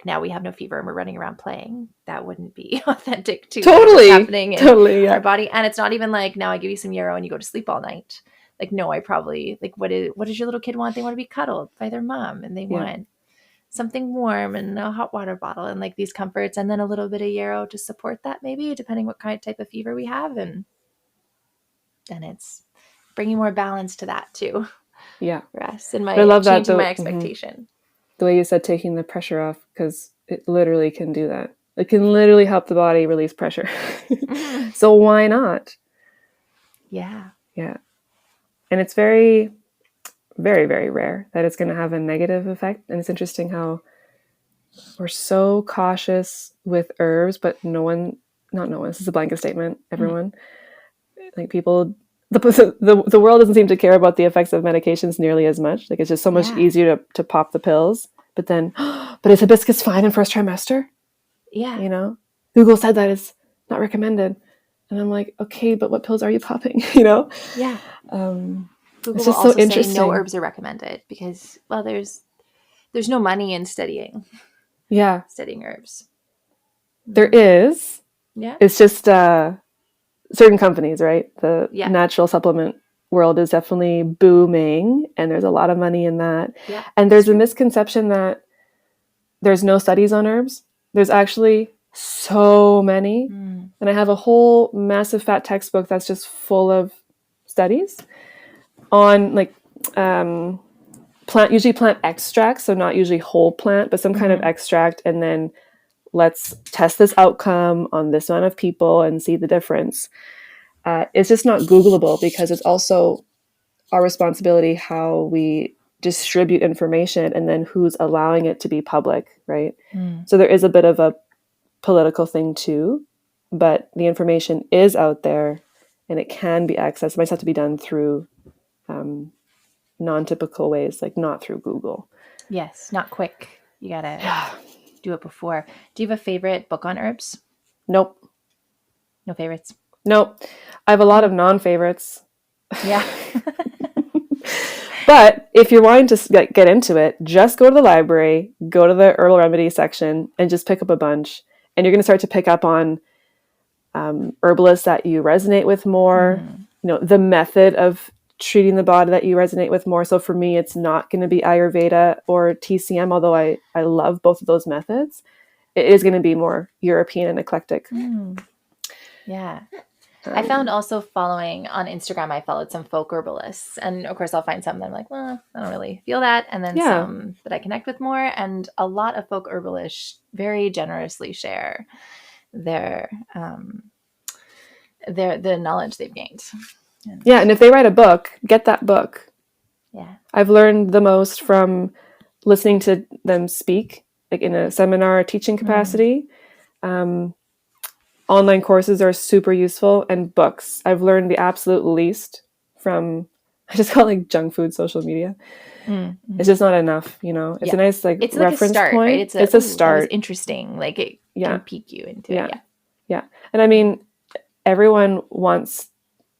now we have no fever and we're running around playing. That wouldn't be authentic to Totally. what's happening in Totally, our body. And it's not even like, now I give you some yarrow and you go to sleep all night. Like, no, I probably like, what does your little kid want? They want to be cuddled by their mom and they want something warm and a hot water bottle and like these comforts, and then a little bit of yarrow to support that, maybe depending what type of fever we have. And then it's bringing more balance to that too. Yeah. For us and I love changing that, my expectation. The way you said taking the pressure off, because it literally can do that. It can literally help the body release pressure. So why not? Yeah. Yeah. And it's very, very, very rare that it's going to have a negative effect. And it's interesting how we're so cautious with herbs, but this is a blanket statement, everyone, like people, the world doesn't seem to care about the effects of medications nearly as much. Like it's just so much easier to pop the pills, but then, but is hibiscus fine in first trimester? Yeah. Google said that it's not recommended. And I'm like, okay, but what pills are you popping? Yeah. Google will just also so interesting. say no herbs are recommended because, well, there's no money in studying herbs. There is. Yeah. It's just certain companies, right? The natural supplement world is definitely booming and there's a lot of money in that. Yeah, and there's a misconception that there's no studies on herbs. There's actually so many. And I have a whole massive fat textbook that's just full of studies on like usually plant extracts, so not usually whole plant, but some kind of extract, and then let's test this outcome on this amount of people and see the difference. It's just not Googleable because it's also our responsibility how we distribute information and then who's allowing it to be public, right? So there is a bit of a political thing too, but the information is out there and it can be accessed. It might have to be done through non-typical ways, like not through Google. Yes, not quick. You gotta do it before. Do you have a favorite book on herbs? Nope. No favorites? Nope. I have a lot of non-favorites. Yeah. But if you're wanting to get into it, just go to the library, go to the herbal remedy section, and just pick up a bunch. And you're going to start to pick up on herbalists that you resonate with more. the method of treating the body that you resonate with more. So for me, it's not going to be Ayurveda or TCM, although I love both of those methods. It is going to be more European and eclectic. Yeah. I found also following on Instagram, I followed some folk herbalists. And of course, I'll find some that I'm like, well, I don't really feel that. And then some that I connect with more. And a lot of folk herbalists very generously share their the knowledge they've gained. And if they write a book, get that book. Yeah. I've learned the most from listening to them speak, like in a seminar teaching capacity. Online courses are super useful, and books. I've learned the absolute least from, I just call it like junk food social media. It's just not enough, It's a nice it's reference like a start, point. Right? It's a start. That was interesting. Like it can pique you into it. Yeah. And I mean, everyone wants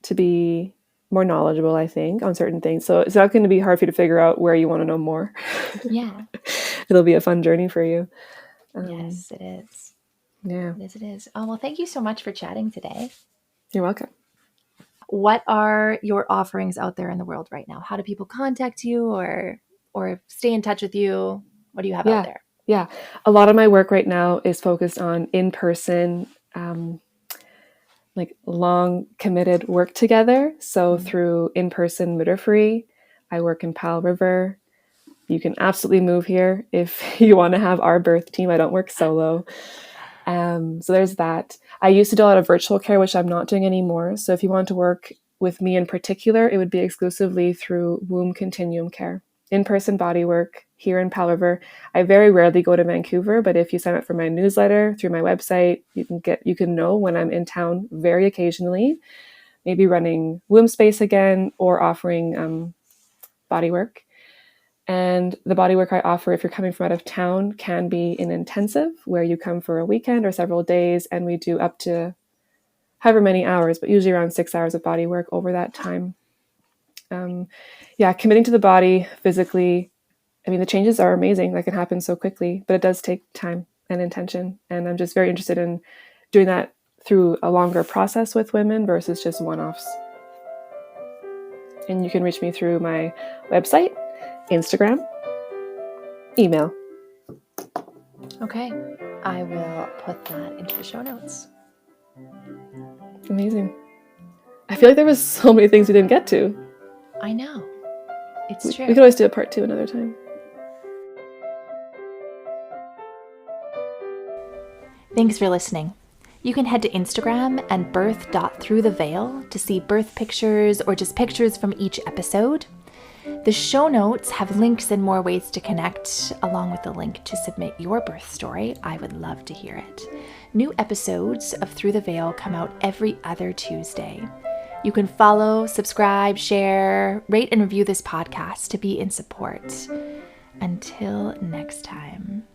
to be more knowledgeable, I think, on certain things. So it's not going to be hard for you to figure out where you want to know more. Yeah. It'll be a fun journey for you. Yes, it is. Yeah. Yes, it is. Oh, well, thank you so much for chatting today. You're welcome. What are your offerings out there in the world right now? How do people contact you or stay in touch with you? What do you have out there? Yeah. A lot of my work right now is focused on in-person, like long committed work together. So through in-person midwifery, I work in Pal River. You can absolutely move here if you want to have our birth team. I don't work solo. So there's that. I used to do a lot of virtual care, which I'm not doing anymore. So if you want to work with me in particular, it would be exclusively through womb continuum care, in-person body work here in Pal River. I very rarely go to Vancouver, but if you sign up for my newsletter through my website, you can know when I'm in town very occasionally, maybe running womb space again or offering body work. And the body work I offer, if you're coming from out of town, can be an intensive where you come for a weekend or several days, and we do up to however many hours, but usually around 6 hours of body work over that time. Committing to the body physically. I mean, the changes are amazing. That can happen so quickly, but it does take time and intention. And I'm just very interested in doing that through a longer process with women versus just one-offs. And you can reach me through my website, Instagram, email. Okay. I will put that into the show notes. Amazing. I feel like there was so many things we didn't get to. I know. It's true. We could always do a part 2 another time. Thanks for listening. You can head to Instagram and birth.throughtheveil to see birth pictures or just pictures from each episode. The show notes have links and more ways to connect, along with the link to submit your birth story. I would love to hear it. New episodes of Through the Veil come out every other Tuesday. You can follow, subscribe, share, rate, and review this podcast to be in support. Until next time.